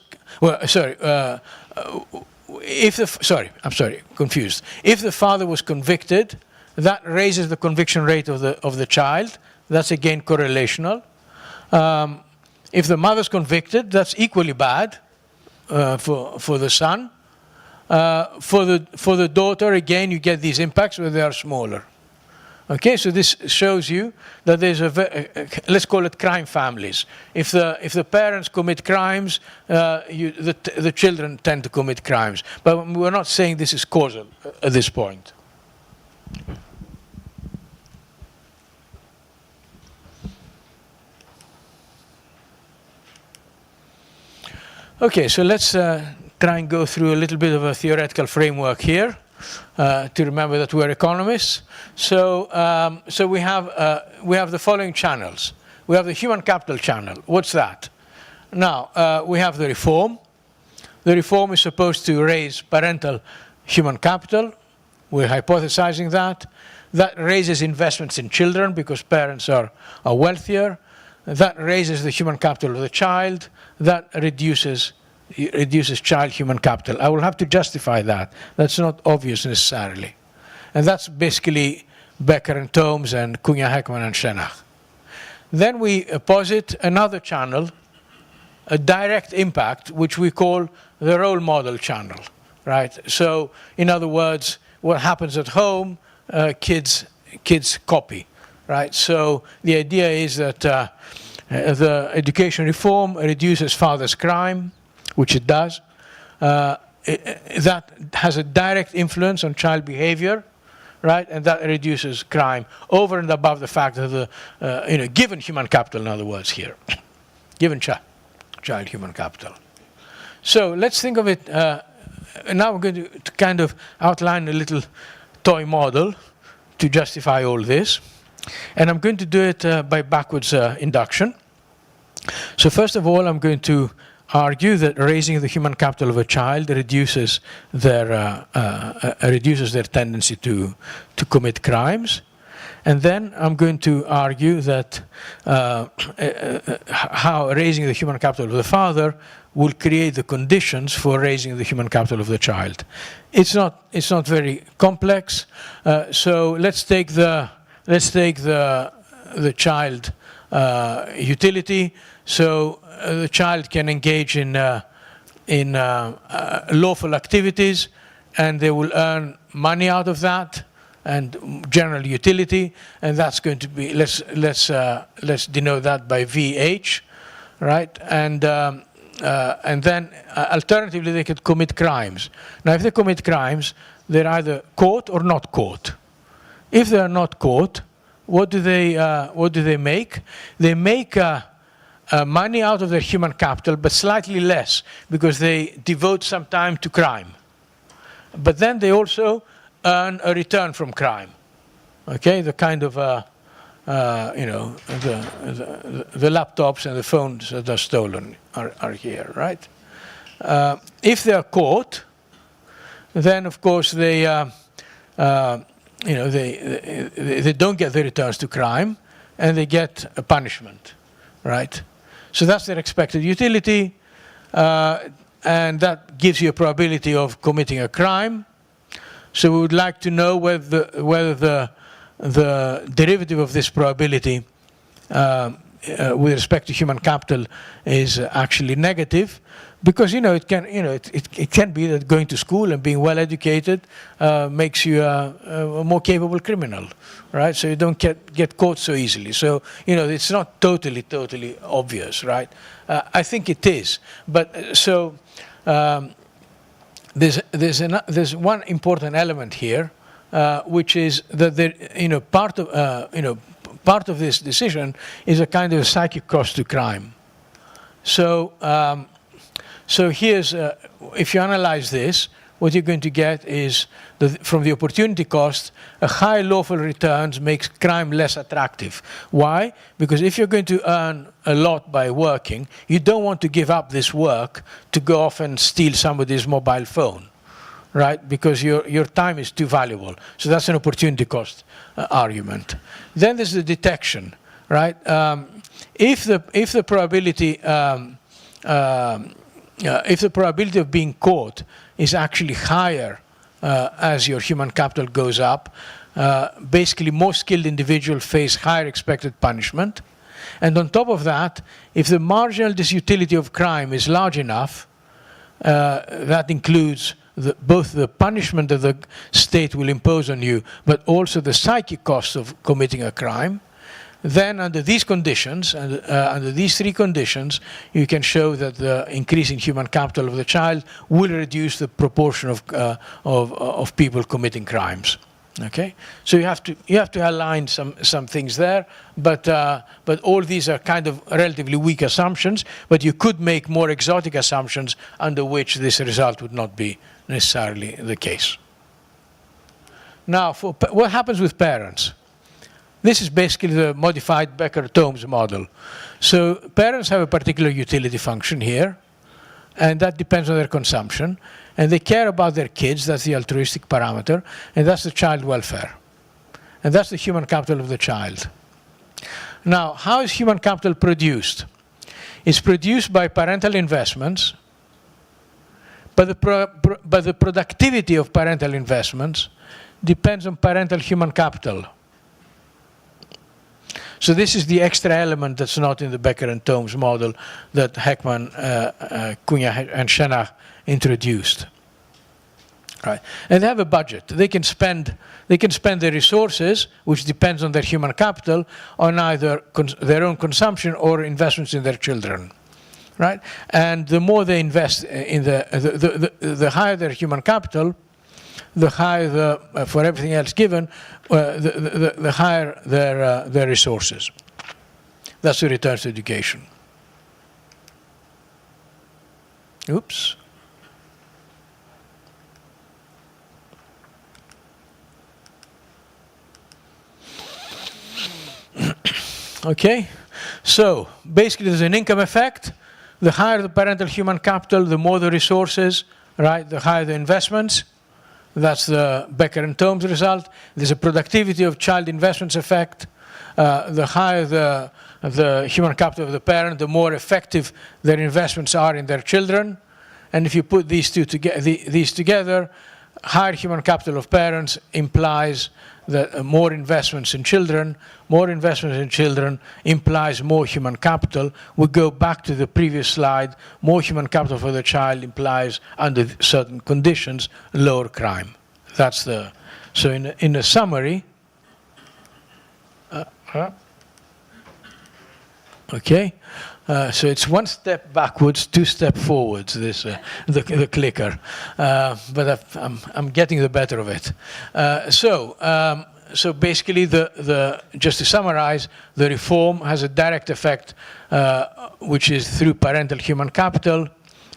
confused. If the father was convicted, that raises the conviction rate of the child. That's again correlational. If the mother's convicted, that's equally bad for the son. For the daughter, again, you get these impacts where they are smaller. Okay, so this shows you that there's let's call it crime families. If the parents commit crimes, the children tend to commit crimes. But we're not saying this is causal at this point. Okay, so let's try and go through a little bit of a theoretical framework here to remember that we're economists. So we have the following channels. We have the human capital channel. What's that? Now, we have the reform. The reform is supposed to raise parental human capital. We're hypothesizing that. That raises investments in children because parents are wealthier. That raises the human capital of the child. That reduces child human capital. I will have to justify that. That's not obvious necessarily. And that's basically Becker and Tomes and Cunha Heckman and Schenach. Then we posit another channel, a direct impact, which we call the role model channel. right? So, in other words, what happens at home, kids copy, right? So the idea is that the education reform reduces father's crime, which it does. That has a direct influence on child behavior, right? And that reduces crime over and above the fact that the, given human capital, in other words, here, given child human capital. So let's think of it. Now I'm going to kind of outline a little toy model to justify all this. And I'm going to do it by backwards induction. So first of all, I'm going to argue that raising the human capital of a child reduces their tendency to commit crimes. And then I'm going to argue that how raising the human capital of the father will create the conditions for raising the human capital of the child. It's not very complex. So let's take the child utility. So the child can engage in lawful activities, and they will earn money out of that, and general utility, and that's going to be, let's denote that by VH, right? And then alternatively they could commit crimes. Now if they commit crimes, they're either caught or not caught. If they are not caught, what do they make? They make money out of their human capital, but slightly less, because they devote some time to crime. But then they also earn a return from crime. Okay, the kind of the laptops and the phones that are stolen are here, right? If they are caught, then of course they don't get the returns to crime, and they get a punishment, right? So that's their expected utility, and that gives you a probability of committing a crime. So we would like to know whether the derivative of this probability with respect to human capital is actually negative, because it can be that going to school and being well educated makes you a more capable criminal, right? So you don't get caught so easily. So it's not totally obvious, right? I think it is, but so. There's one important element here, which is that part of this decision is a kind of psychic cost to crime. So here's if you analyze this, what you're going to get is from the opportunity cost, a high lawful returns makes crime less attractive. Why? Because if you're going to earn a lot by working, you don't want to give up this work to go off and steal somebody's mobile phone, right? Because your time is too valuable. So that's an opportunity cost argument. Then there's the detection, right? If the probability of being caught is actually higher as your human capital goes up, basically more skilled individuals face higher expected punishment. And on top of that, if the marginal disutility of crime is large enough, that includes both the punishment that the state will impose on you, but also the psychic cost of committing a crime, then under these conditions, under these three conditions, you can show that the increase in human capital of the child will reduce the proportion of people committing crimes. Okay, so you have to align some things there, but all these are kind of relatively weak assumptions. But you could make more exotic assumptions under which this result would not be necessarily the case. Now, what happens with parents? This is basically the modified Becker-Tomes model. So parents have a particular utility function here, and that depends on their consumption. And they care about their kids, that's the altruistic parameter, and that's the child welfare. And that's the human capital of the child. Now, how is human capital produced? It's produced by parental investments, but the productivity of parental investments depends on parental human capital. So this is the extra element that's not in the Becker and Tomes model that Heckman, Cunha, and Schenach introduced. Right. And they have a budget. They can spend their resources, which depends on their human capital, on either their own consumption or investments in their children. Right? And the more they invest in the higher their human capital, the higher for everything else given, the higher their resources. That's the return to education. Oops. Okay, so basically there's an income effect. The higher the parental human capital, the more the resources, right? The higher the investments. That's the Becker and Tomes result. There's a productivity of child investments effect. The higher the human capital of the parent, the more effective their investments are in their children. And if you put these together, higher human capital of parents implies that more investments in children. More investments in children implies more human capital. We go back to the previous slide. More human capital for the child implies, under certain conditions, lower crime. That's the, so in a summary, okay, so it's one step backwards, two steps forwards, this, the clicker, but I'm getting the better of it. So basically, just to summarize, the reform has a direct effect, which is through parental human capital,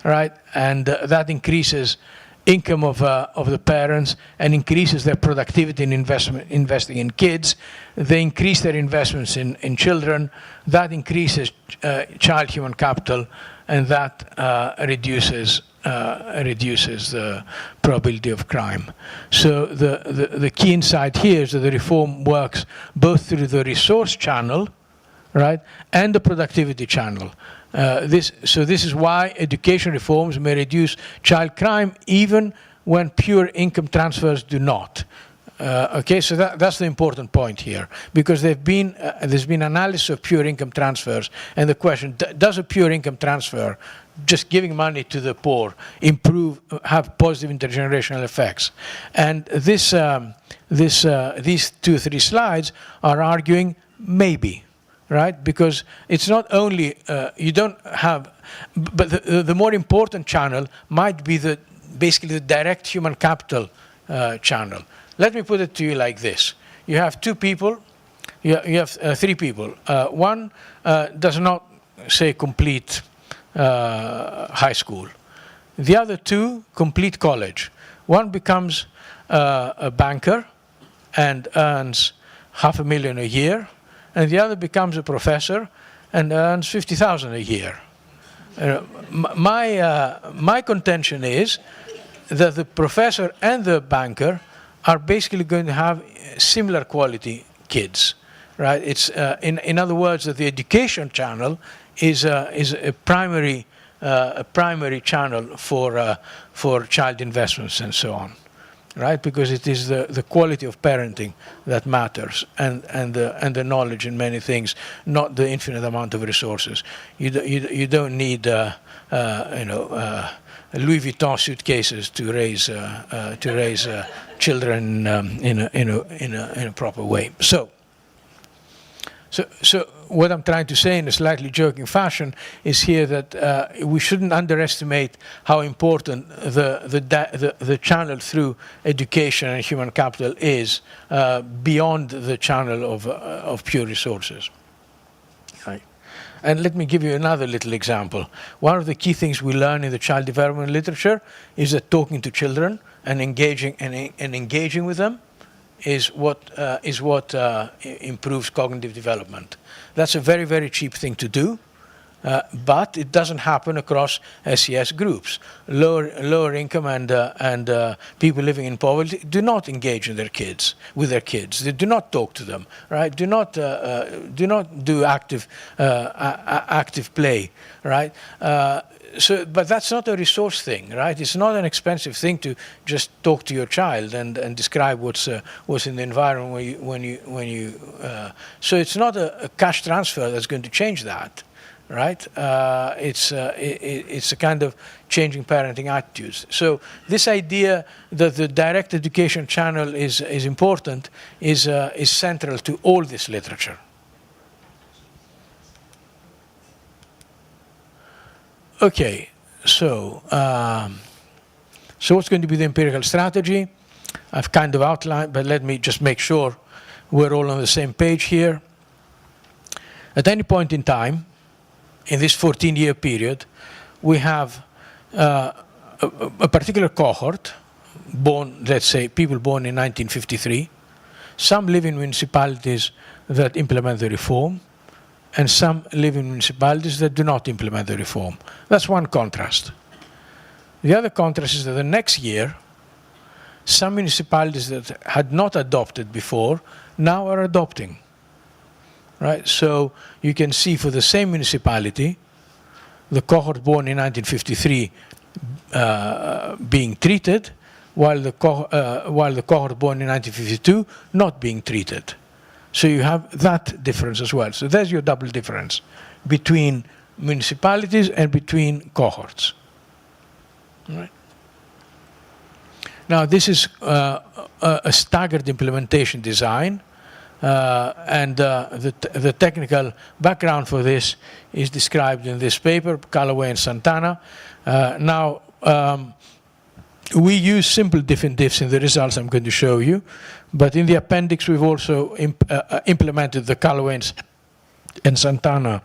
right? And that increases income of the parents and increases their productivity in investing in kids. They increase their investments in children. That increases child human capital, and that reduces the probability of crime. So the key insight here is that the reform works both through the resource channel, right, and the productivity channel. This is why education reforms may reduce child crime even when pure income transfers do not. Okay, so that's the important point here, because there's been analysis of pure income transfers, and the question, does a pure income transfer, just giving money to the poor, have positive intergenerational effects? And these 2 or 3 slides are arguing maybe. Right? Because it's not only, you don't have, but the more important channel might be basically the direct human capital channel. Let me put it to you like this. You have 2 people, you have 3 people. One does not, say, complete high school. The other 2 complete college. One becomes a banker and earns $500,000 a year, and the other becomes a professor and earns $50,000 a year. My contention is that the professor and the banker are basically going to have similar quality kids, right? It's in other words, that the education channel is a primary channel for child investments and so on. Right, because it is the quality of parenting that matters, and the knowledge in many things, not the infinite amount of resources. You don't need Louis Vuitton suitcases to raise children in a proper way. So what I'm trying to say in a slightly joking fashion is here that we shouldn't underestimate how important the channel through education and human capital is beyond the channel of pure resources. Right. And let me give you another little example. One of the key things we learn in the child development literature is that talking to children and engaging with them is what improves cognitive development. That's a very, very cheap thing to do, but it doesn't happen across SES groups. Lower income and people living in poverty do not engage with their kids. They do not talk to them, right? Do not do active play, right? But that's not a resource thing, right? It's not an expensive thing to just talk to your child and describe what's in the environment when you. So it's not a cash transfer that's going to change that, right? It's a kind of changing parenting attitudes. So this idea that the direct education channel is important is central to all this literature. Okay, so what's going to be the empirical strategy? I've kind of outlined, but let me just make sure we're all on the same page here. At any point in time, in this 14-year period, we have a particular cohort, born, let's say, people born in 1953. Some live in municipalities that implement the reform, and some live in municipalities that do not implement the reform. That's one contrast. The other contrast is that the next year, some municipalities that had not adopted before now are adopting. Right? So you can see for the same municipality, the cohort born in 1953 being treated, while the cohort born in 1952 not being treated. So you have that difference as well. So there's your double difference between municipalities and between cohorts. All right. Now this is a staggered implementation design, and the technical background for this is described in this paper, Callaway and Santana. We use simple diff and diffs in the results I'm going to show you, but in the appendix we've also implemented the Callaway and Santana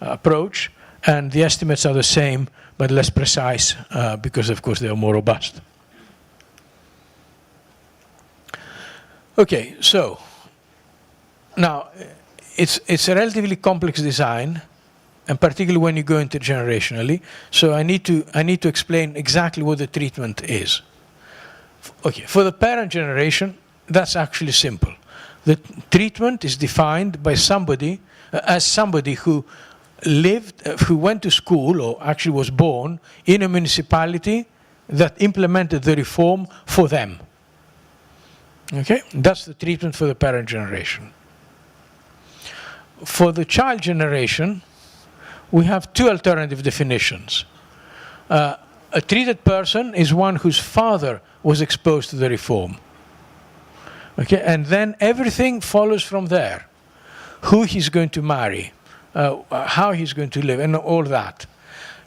approach, and the estimates are the same but less precise because, of course, they are more robust. Okay, so now it's a relatively complex design, and particularly when you go intergenerationally. So I need to explain exactly what the treatment is. Okay, for the parent generation, that's actually simple. The treatment is defined by somebody as somebody who who went to school or actually was born in a municipality that implemented the reform for them. Okay, that's the treatment for the parent generation. For the child generation, we have two alternative definitions. A treated person is one whose father was exposed to the reform. Okay, and then everything follows from there. Who he's going to marry, how he's going to live, and all that.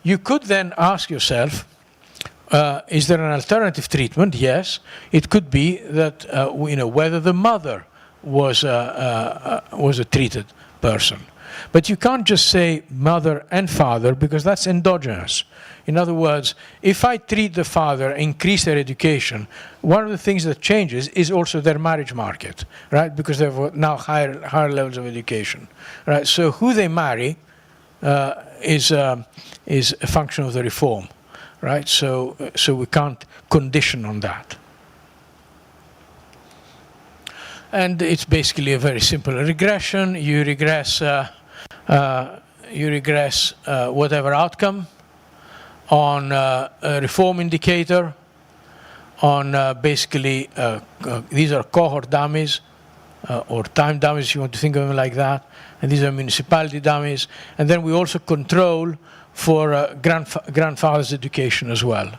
You could then ask yourself, is there an alternative treatment? Yes. It could be that whether the mother was a treated person. But you can't just say mother and father, because that's endogenous. In other words, if I treat the father, increase their education, one of the things that changes is also their marriage market, right? Because they have now higher levels of education, right? So who they marry is a function of the reform, right? So we can't condition on that. And it's basically a very simple regression. You regress whatever outcome on a reform indicator, on basically, these are cohort dummies, or time dummies if you want to think of them like that, and these are municipality dummies. And then we also control for grandfather's education as well,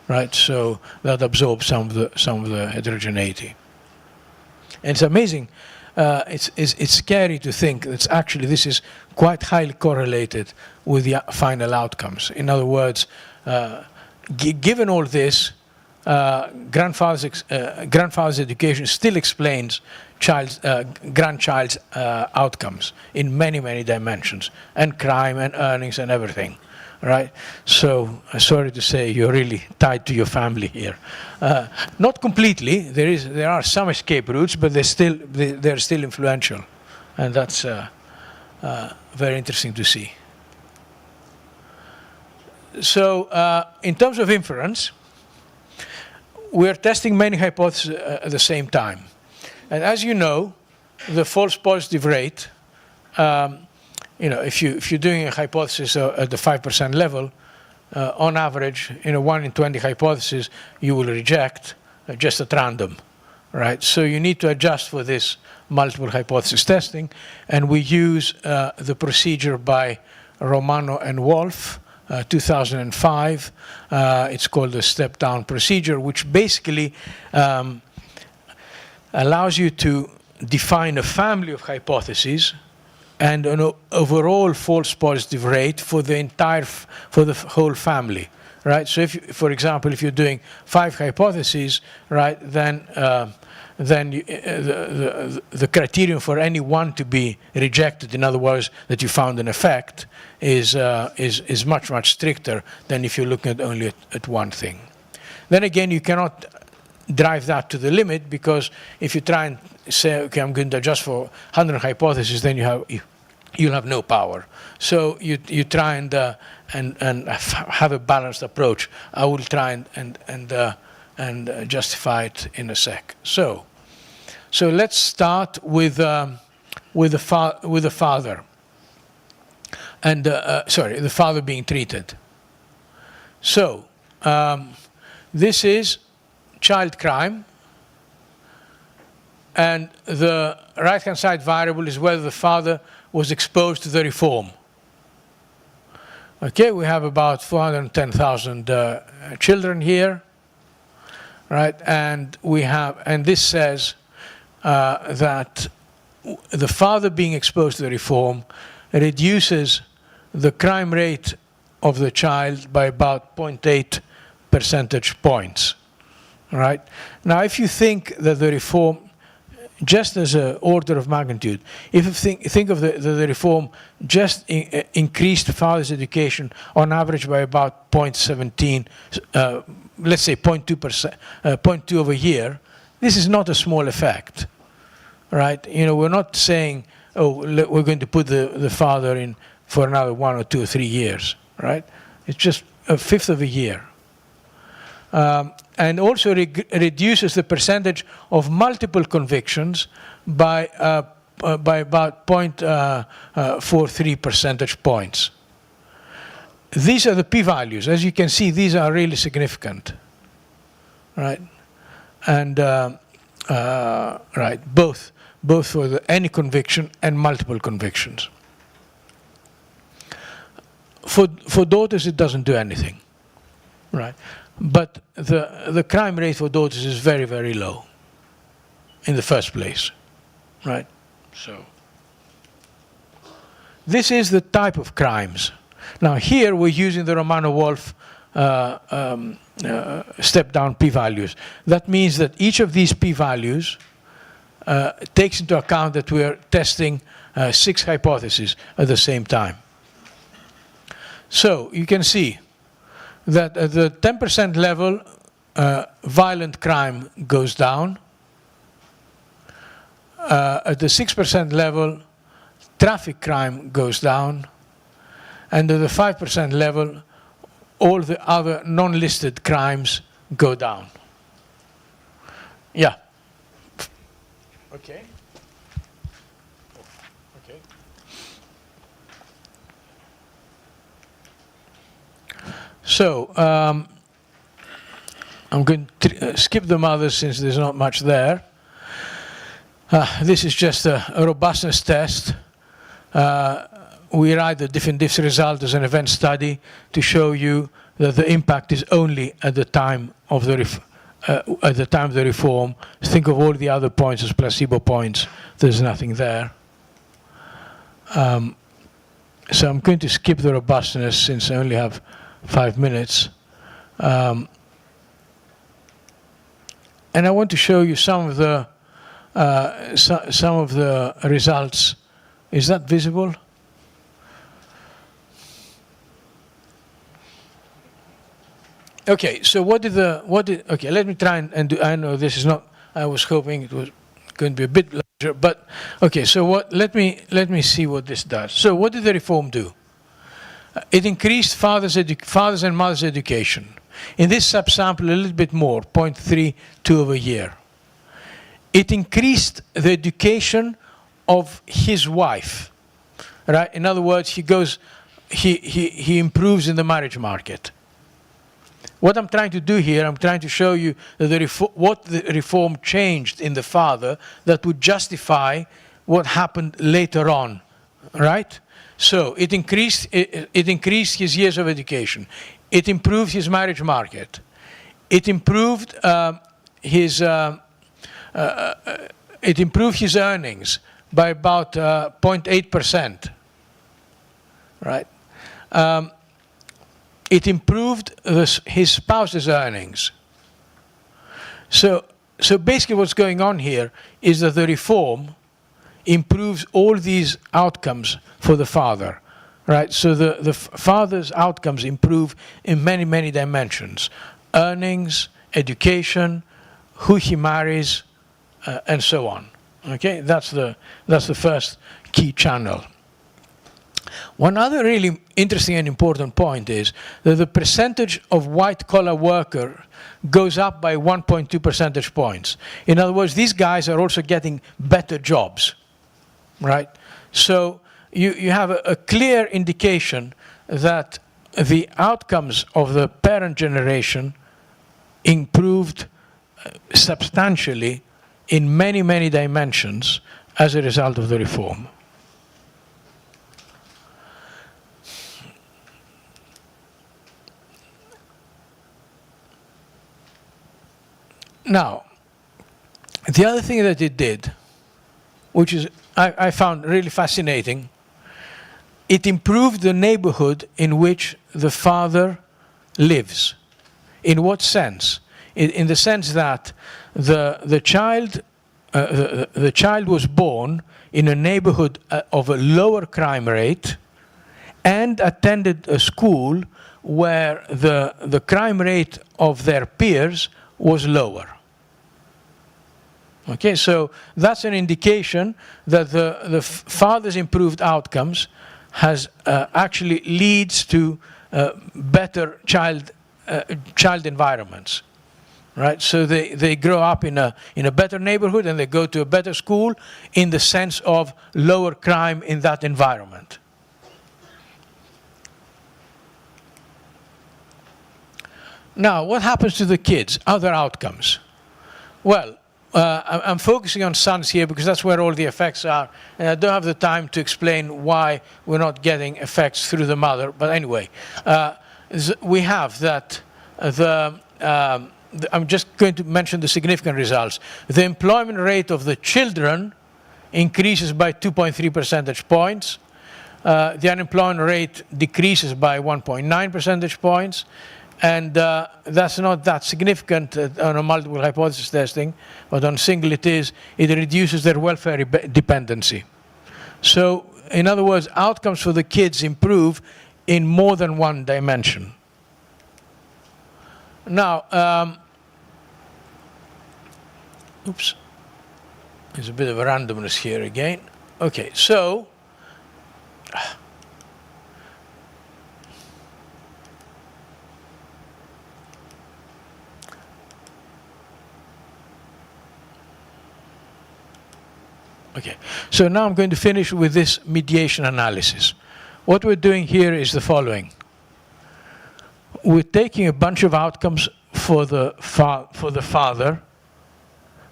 right? So that absorbs some of the heterogeneity. And it's amazing. It's scary to think that actually this is quite highly correlated with the final outcomes. In other words, given all this, grandfather's education still explains grandchild's outcomes in many, many dimensions, and crime and earnings and everything. Right? So, sorry to say, you're really tied to your family here. Not completely. There are some escape routes, but they're still influential, and that's very interesting to see. So, in terms of inference, we're testing many hypotheses at the same time, and as you know, the false positive rate. If you're doing a hypothesis at the 5% level, on average, 1 in 20 hypotheses you will reject just at random, right? So you need to adjust for this multiple hypothesis testing, and we use the procedure by Romano and Wolf, 2005. It's called the step-down procedure, which basically allows you to define a family of hypotheses and an overall false positive rate for the whole family, right? So if you, for example, if you're doing 5 hypotheses, right, then the criterion for any one to be rejected, in other words, that you found an effect, is much, much stricter than if you're looking at only at one thing. Then again, you cannot drive that to the limit, because if you try and say, okay, I'm going to adjust for 100 hypotheses, then you'll have no power. So you try and have a balanced approach. I will try and justify it in a sec. So let's start with the father, and the father being treated. So this is child crime, and the right-hand side variable is whether the father was exposed to the reform. Okay, we have about 410,000 children here, right? And this says that the father being exposed to the reform reduces the crime rate of the child by about 0.8 percentage points, right? Now, if you think that the reform, just as an order of magnitude, if you think of the reform just increased father's education on average by about 0.17, let's say 0.2% over a year, this is not a small effect, right? You know, we're not saying, oh, we're going to put the father in for another 1 or 2 or 3 years, right? It's just a fifth of a year. And also reduces the percentage of multiple convictions by about 0.43 percentage points. These are the p-values. As you can see, these are really significant, right? And right, both for any conviction and multiple convictions. For daughters, it doesn't do anything, right? But the crime rate for daughters is very, very low in the first place, right? So this is the type of crimes. Now here we're using the Romano-Wolf step-down p-values. That means that each of these p-values takes into account that we're testing 6 hypotheses at the same time. So you can see that at the 10% level, violent crime goes down. At the 6% level, traffic crime goes down. And at the 5% level, all the other non-listed crimes go down. Yeah. Okay. Okay. So I'm going to skip the mothers since there's not much there. This is just a robustness test. We write the different diffs result as an event study to show you that the impact is only at the time of the reform. Think of all the other points as placebo points. There's nothing there. So I'm going to skip the robustness since I only have 5 minutes. And I want to show you some of the results. Is that visible? Okay, so okay, let me try and do, I know this is not, I was hoping it was going to be a bit larger, but okay, so let me see what this does. So what did the reform do? It increased fathers and mothers' education. In this subsample, a little bit more, 0.32 over a year. It increased the education of his wife, right? In other words, he improves in the marriage market. What I'm trying to do here, I'm trying to show you that what the reform changed in the father that would justify what happened later on, right? So it increased his years of education. It improved his marriage market. It improved his earnings by about 0.8%, right? It improved his spouse's earnings. So basically what's going on here is that the reform improves all these outcomes for the father, right? So the father's outcomes improve in many, many dimensions. Earnings, education, who he marries, and so on. Okay, that's the first key channel. One other really interesting and important point is that the percentage of white-collar worker goes up by 1.2 percentage points. In other words, these guys are also getting better jobs, right? So you have a clear indication that the outcomes of the parent generation improved substantially in many, many dimensions as a result of the reform. Now, the other thing that it did, which is I found really fascinating, it improved the neighborhood in which the father lives. In what sense? In the sense that the child was born in a neighborhood of a lower crime rate and attended a school where the crime rate of their peers was lower. Okay, so that's an indication that the father's improved outcomes has actually leads to better child environments, right? So they grow up in a better neighborhood and they go to a better school in the sense of lower crime in that environment. Now, what happens to the kids? Other outcomes. Well, I'm focusing on sons here because that's where all the effects are. And I don't have the time to explain why we're not getting effects through the mother. But anyway, we have that I'm just going to mention the significant results. The employment rate of the children increases by 2.3 percentage points. The unemployment rate decreases by 1.9 percentage points. And that's not that significant on a multiple hypothesis testing, but on single it is. It reduces their welfare dependency. So, in other words, outcomes for the kids improve in more than one dimension. Now, oops, there's a bit of a randomness here again. Okay, so, okay, so now I'm going to finish with this mediation analysis. What we're doing here is the following. We're taking a bunch of outcomes for the father,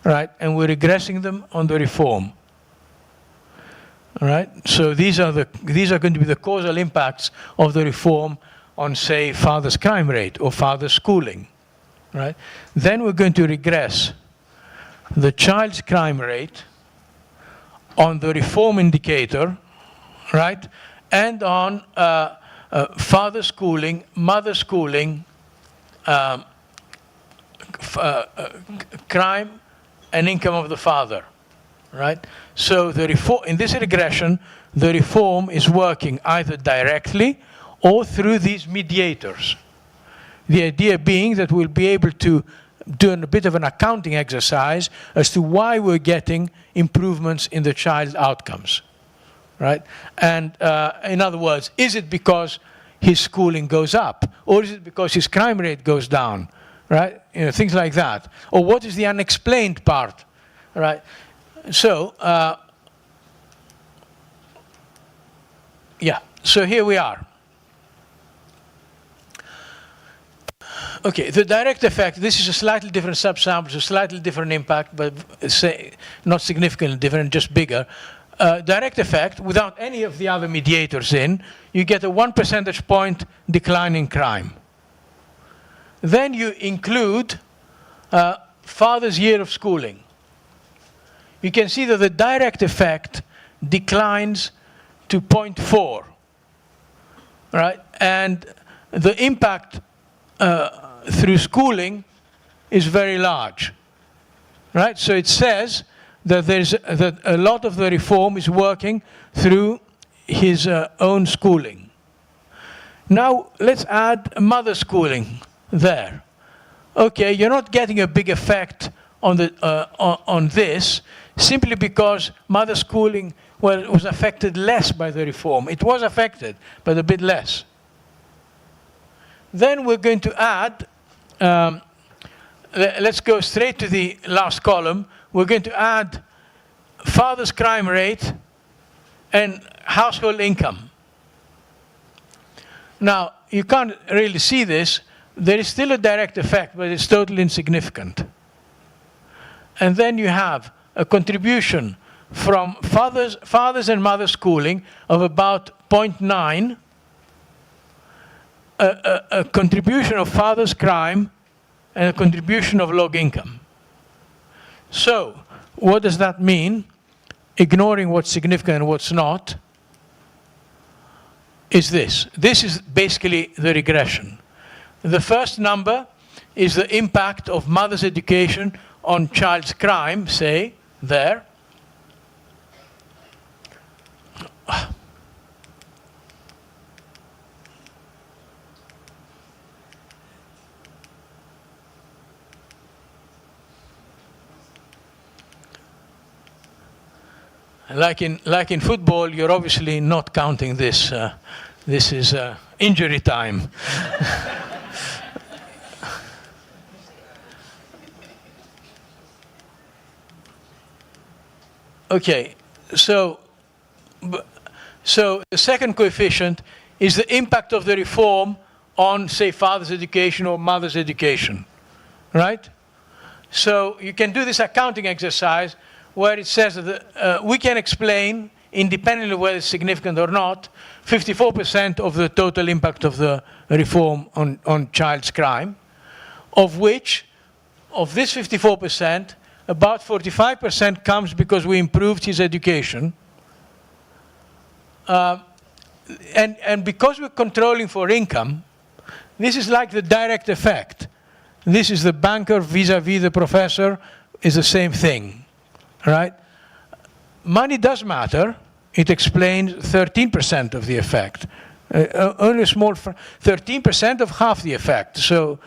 right, and we're regressing them on the reform. All right, so these are going to be the causal impacts of the reform on, say, father's crime rate or father's schooling, right? Then we're going to regress the child's crime rate on the reform indicator, right, and on father schooling, mother schooling, crime, and income of the father, right? So in this regression, the reform is working either directly or through these mediators. The idea being that we'll be able to do a bit of an accounting exercise as to why we're getting improvements in the child outcomes, right? And in other words, is it because his schooling goes up, or is it because his crime rate goes down, right? You know, things like that. Or what is the unexplained part, right? So, yeah, so here we are. Okay, the direct effect, this is a slightly different subsample, a slightly different impact, but say not significantly different, just bigger. Direct effect, without any of the other mediators in, you get a 1 percentage point decline in crime. Then you include father's year of schooling. You can see that the direct effect declines to 0.4, right? And the impact through schooling is very large, right? So it says that that a lot of the reform is working through his own schooling. Now let's add mother schooling there. Okay, you're not getting a big effect on on this simply because mother schooling, well, it was affected less by the reform. It was affected, but a bit less. Then we're going to add, let's go straight to the last column. We're going to add father's crime rate and household income. Now, you can't really see this. There is still a direct effect, but it's totally insignificant. And then you have a contribution from fathers and mothers schooling of about 0.9, a contribution of father's crime, and a contribution of log income. So, what does that mean? Ignoring what's significant and what's not, is this. This is basically the regression. The first number is the impact of mother's education on child's crime, say, there. Like in football, you're obviously not counting this. This is injury time. Okay, so the second coefficient is the impact of the reform on, say, father's education or mother's education, right? So you can do this accounting exercise where it says that we can explain, independently of whether it's significant or not, 54% of the total impact of the reform on child's crime, of which, of this 54%, about 45% comes because we improved his education. And because we're controlling for income, this is like the direct effect. This is the banker vis-a-vis the professor, is the same thing, right? Money does matter. It explains 13% of the effect. Only a small 13% of half the effect. So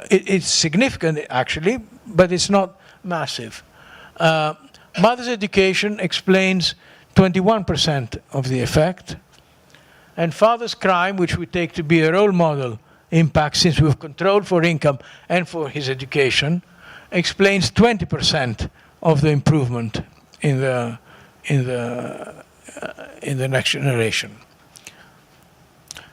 it's significant, actually, but it's not massive. Mother's education explains 21% of the effect. And father's crime, which we take to be a role model impact since we've controlled for income and for his education, explains 20% of the improvement in the next generation.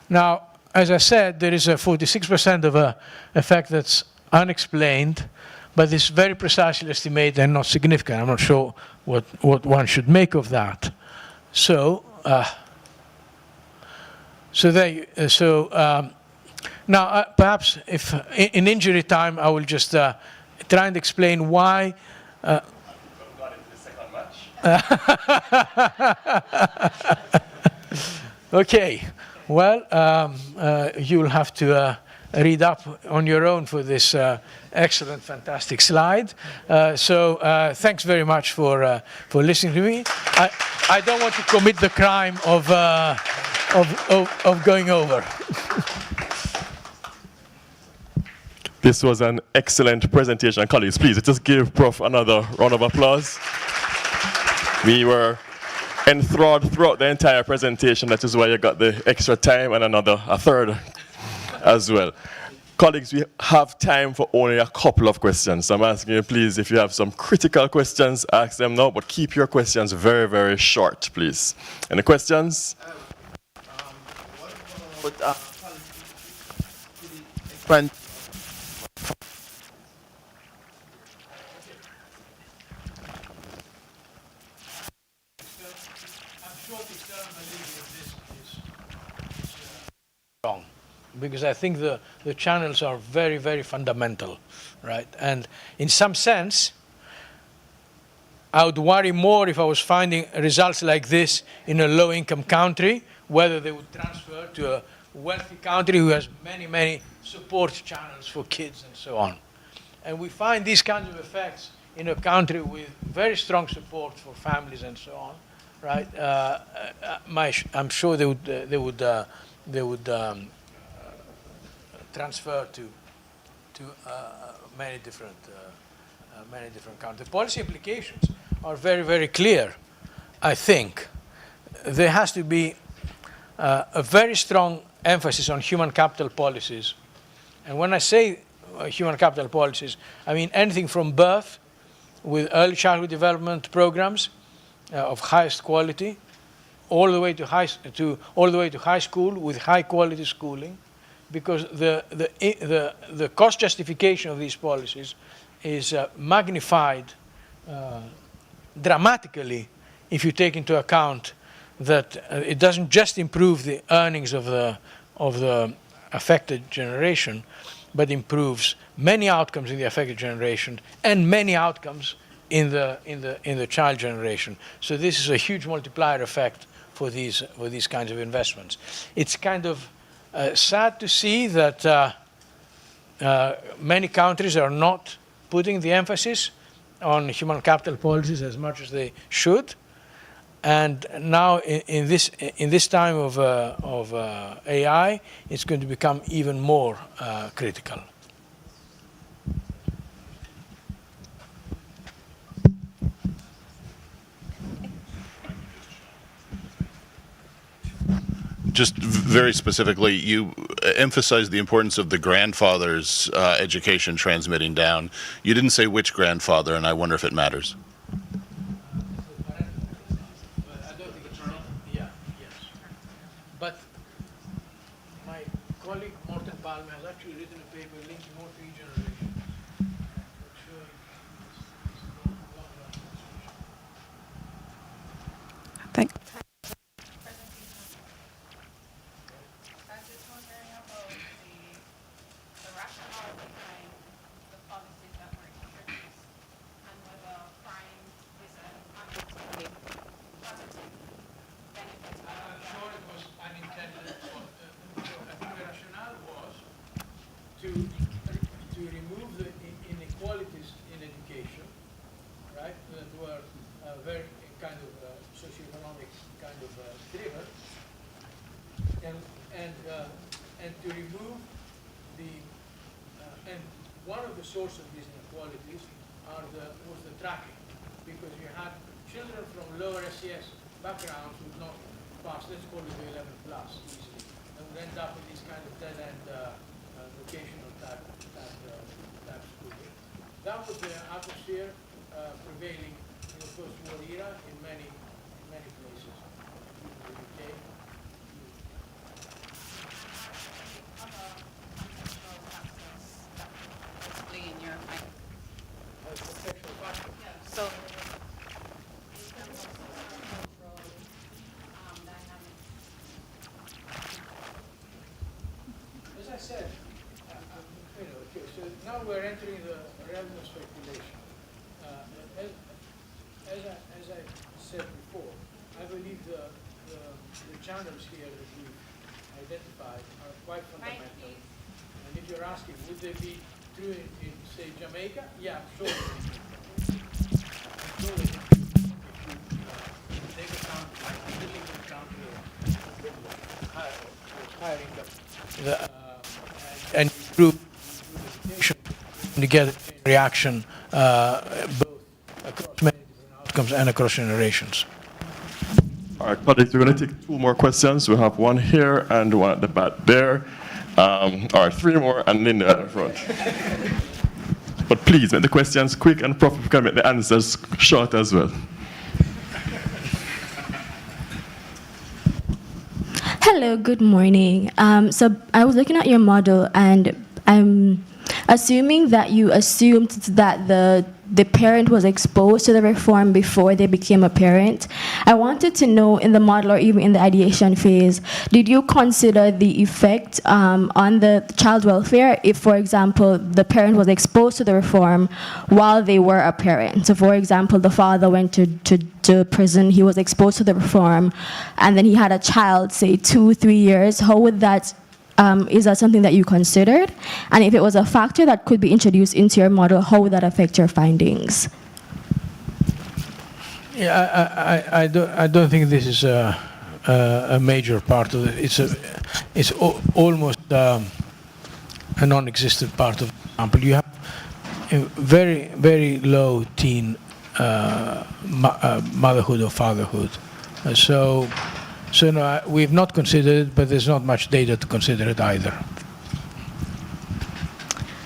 Now, as I said, there is a 46% of an effect that's unexplained, but it's very precisely estimated and not significant. I'm not sure what one should make of that. So, now perhaps if in injury time I will just try and explain why. Okay, well, you'll have to read up on your own for this excellent, fantastic slide. Thanks very much for listening to me. I don't want to commit the crime of going over. This was an excellent presentation. Colleagues, please just give Prof another round of applause. We were enthralled throughout the entire presentation. That is why you got the extra time and a third as well. Colleagues, we have time for only a couple of questions. I'm asking you, please, if you have some critical questions, ask them now, but keep your questions very, very short, please. Any questions? because I think the channels are very, very fundamental, right? And in some sense, I would worry more if I was finding results like this in a low-income country, whether they would transfer to a wealthy country who has many, many support channels for kids and so on. And we find these kinds of effects in a country with very strong support for families and so on, right? I'm sure they would transfer to many different countries. The policy implications are very, very clear, I think. There has to be a very strong emphasis on human capital policies. And when I say human capital policies, I mean anything from birth with early childhood development programs of highest quality, all the way to high school with high quality schooling, because the cost justification of these policies is magnified dramatically if you take into account that it doesn't just improve the earnings of the affected generation, but improves many outcomes in the affected generation and many outcomes in the child generation. So this is a huge multiplier effect for these kinds of investments. It's kind of sad to see that many countries are not putting the emphasis on human capital policies as much as they should. And now, in this time of AI, it's going to become even more critical. Just very specifically, you emphasized the importance of the grandfather's education transmitting down. You didn't say which grandfather, and I wonder if it matters. But my colleague Morten Palme has actually written a paper linking all three generations. Thank you. To remove the inequalities in education, right, that were very kind of socioeconomic kind of driven, and to remove the and one of the sources of these inequalities was the tracking, because you had children from lower SES backgrounds would not pass, let's call it the 11 plus easily, and would end up with this kind of dead-end vocational type schooling. That was the atmosphere prevailing in the post-war era in many places, in the UK. So As I said, so now we're entering the realm of speculation. As I said before, I believe the channels here that we've identified are quite fundamental. And if you're asking, would they be true in say, Jamaica? Yeah, I'm sure. I'm sure that if you take account, like middle income country or higher income, and improve education together reaction both across many different outcomes and across generations. All right, colleagues, we're going to take two more questions. We have one here and one at the back there. All right, three more and Linda at the front. But please make the questions quick and proper. We can make the answers short as well. Hello, good morning. So I was looking at your model, and I'm assuming that you assumed that the the parent was exposed to the reform before they became a parent. I wanted to know, in the model or even in the ideation phase, did you consider the effect on the child welfare if, for example, the parent was exposed to the reform while they were a parent? So, for example, the father went to prison, he was exposed to the reform, and then he had a child, say 2-3 years. How would that, is that something that you considered? And if it was a factor that could be introduced into your model, how would that affect your findings? Yeah, I don't think this is a major part of it. It's almost a non-existent part of the example. You have a very, very low teen motherhood or fatherhood. So no, we've not considered it, but there's not much data to consider it either.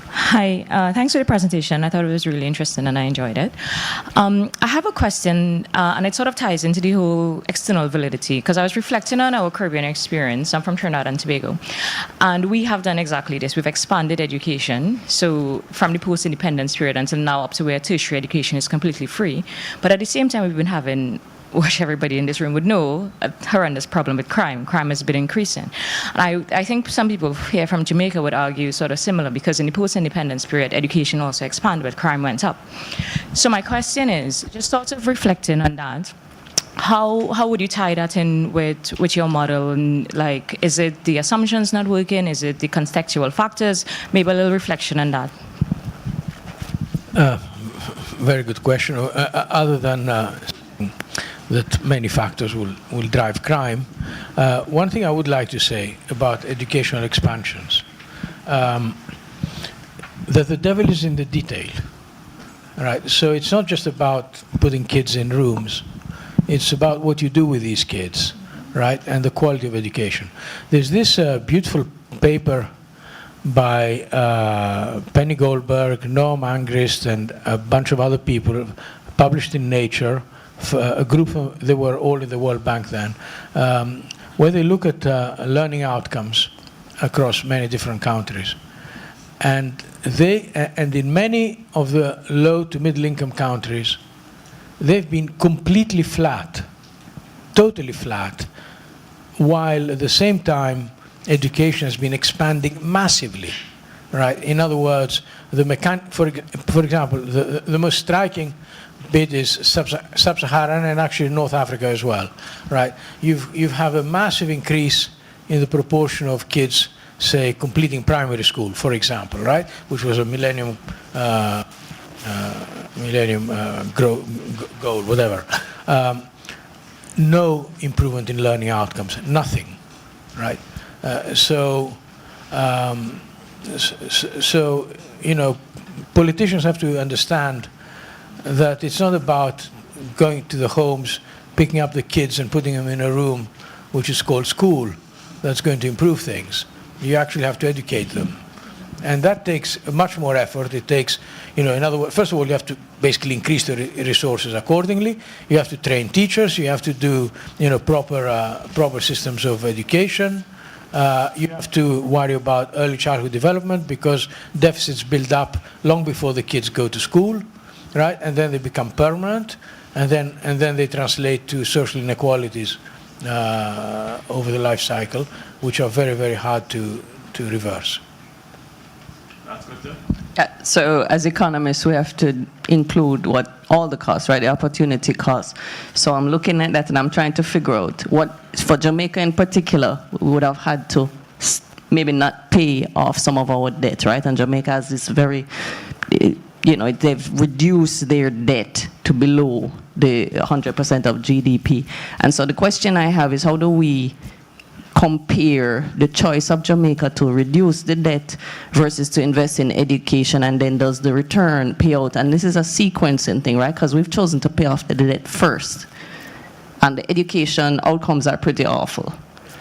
Hi, thanks for the presentation. I thought it was really interesting and I enjoyed it. I have a question, and it sort of ties into the whole external validity, because I was reflecting on our Caribbean experience. I'm from Trinidad and Tobago, and we have done exactly this. We've expanded education, so from the post-independence period until now up to where tertiary education is completely free. But at the same time, we've been having, which everybody in this room would know, a horrendous problem with crime. Crime has been increasing. And I think some people here from Jamaica would argue sort of similar, because in the post-independence period, education also expanded, but crime went up. So my question is, just sort of reflecting on that, how would you tie that in with your model? And like, is it the assumptions not working? Is it the contextual factors? Maybe a little reflection on that. Very good question. Other than that many factors will drive crime. One thing I would like to say about educational expansions, that the devil is in the detail, right? So it's not just about putting kids in rooms, it's about what you do with these kids, right? And the quality of education. There's this beautiful paper by Penny Goldberg, Norm Angrist, and a bunch of other people, published in Nature, a group of, they were all in the World Bank then, where they look at learning outcomes across many different countries. And in many of the low to middle income countries, they've been completely flat, totally flat, while at the same time education has been expanding massively, right? In other words, for example, the most striking bit is sub-Saharan and actually North Africa as well, right? You have a massive increase in the proportion of kids, say, completing primary school, for example, right? Which was a millennium goal, whatever. No improvement in learning outcomes, nothing, right? So you know, politicians have to understand that it's not about going to the homes, picking up the kids and putting them in a room which is called school that's going to improve things. You actually have to educate them. And that takes much more effort. It takes, you know, in other words, first of all, you have to basically increase the resources accordingly. You have to train teachers. You have to do, you know, proper systems of education. You have to worry about early childhood development because deficits build up long before the kids go to school, right? And then they become permanent, and then they translate to social inequalities over the life cycle, which are very, very hard to reverse. So as economists, we have to include all the costs, right? The opportunity costs. So I'm looking at that and I'm trying to figure out what, for Jamaica in particular, we would have had to maybe not pay off some of our debt, right? And Jamaica has this very, you know, they've reduced their debt to below the 100% of GDP. And so the question I have is, how do we compare the choice of Jamaica to reduce the debt versus to invest in education, and then does the return pay out? And this is a sequencing thing, right? Because we've chosen to pay off the debt first. And the education outcomes are pretty awful.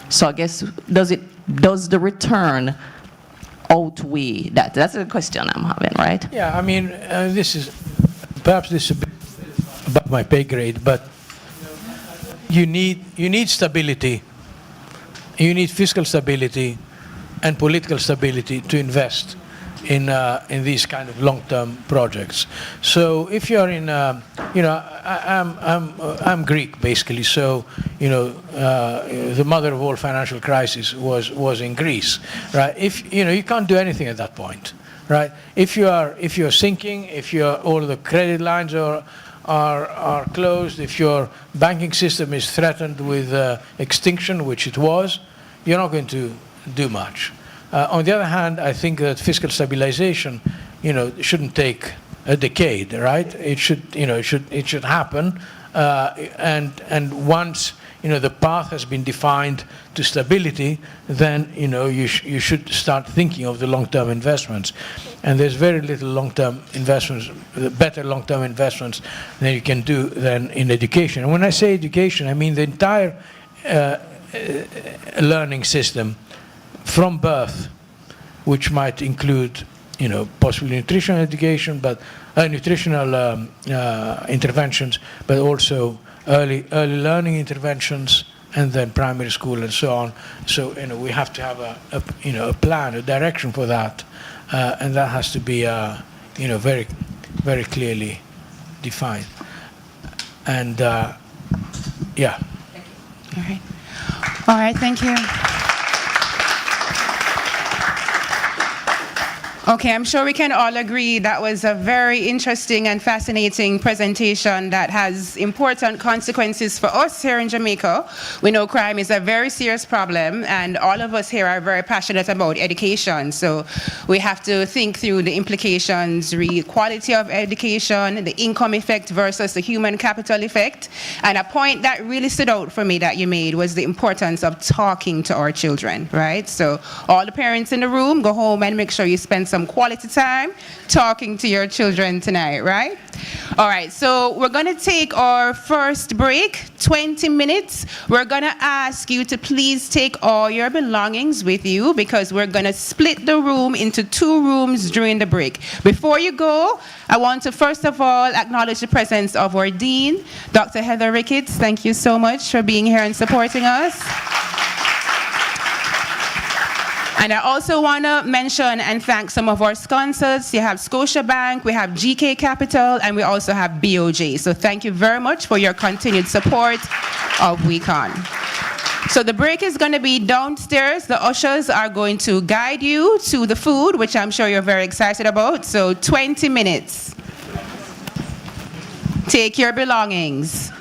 So I guess, does the return outweigh that? That's the question I'm having, right? Yeah, I mean, perhaps this is a bit above my pay grade, but you need stability. You need fiscal stability and political stability to invest in these kind of long-term projects. So if you're in, I'm Greek basically, so the mother of all financial crises was in Greece, right? If you can't do anything at that point, right? If you're sinking, if all the credit lines are closed, if your banking system is threatened with extinction, which it was, you're not going to do much. On the other hand, I think that fiscal stabilization, shouldn't take a decade, right? It should happen, and once the path has been defined to stability, then you should start thinking of the long-term investments. And there's very little long-term investments, better long-term investments than you can do than in education. And when I say education, I mean the entire learning system from birth, which might include, possibly nutritional education, but nutritional interventions, but also early learning interventions, and then primary school and so on. So we have to have a plan, a direction for that, and that has to be very, very clearly defined. And yeah. All right. All right, thank you. Okay, I'm sure we can all agree that was a very interesting and fascinating presentation that has important consequences for us here in Jamaica. We know crime is a very serious problem, and all of us here are very passionate about education. So we have to think through the implications, quality of education, the income effect versus the human capital effect. And a point that really stood out for me that you made was the importance of talking to our children, right? So all the parents in the room, go home and make sure you spend some quality time talking to your children tonight, right? All right, so we're going to take our first break, 20 minutes. We're going to ask you to please take all your belongings with you because we're going to split the room into 2 rooms during the break. Before you go, I want to first of all acknowledge the presence of our Dean, Dr. Heather Ricketts. Thank you so much for being here and supporting us. And I also want to mention and thank some of our sponsors. You have Scotiabank, we have GK Capital, and we also have BOJ. So thank you very much for your continued support of WeCon. So the break is going to be downstairs. The ushers are going to guide you to the food, which I'm sure you're very excited about. So 20 minutes. Take your belongings.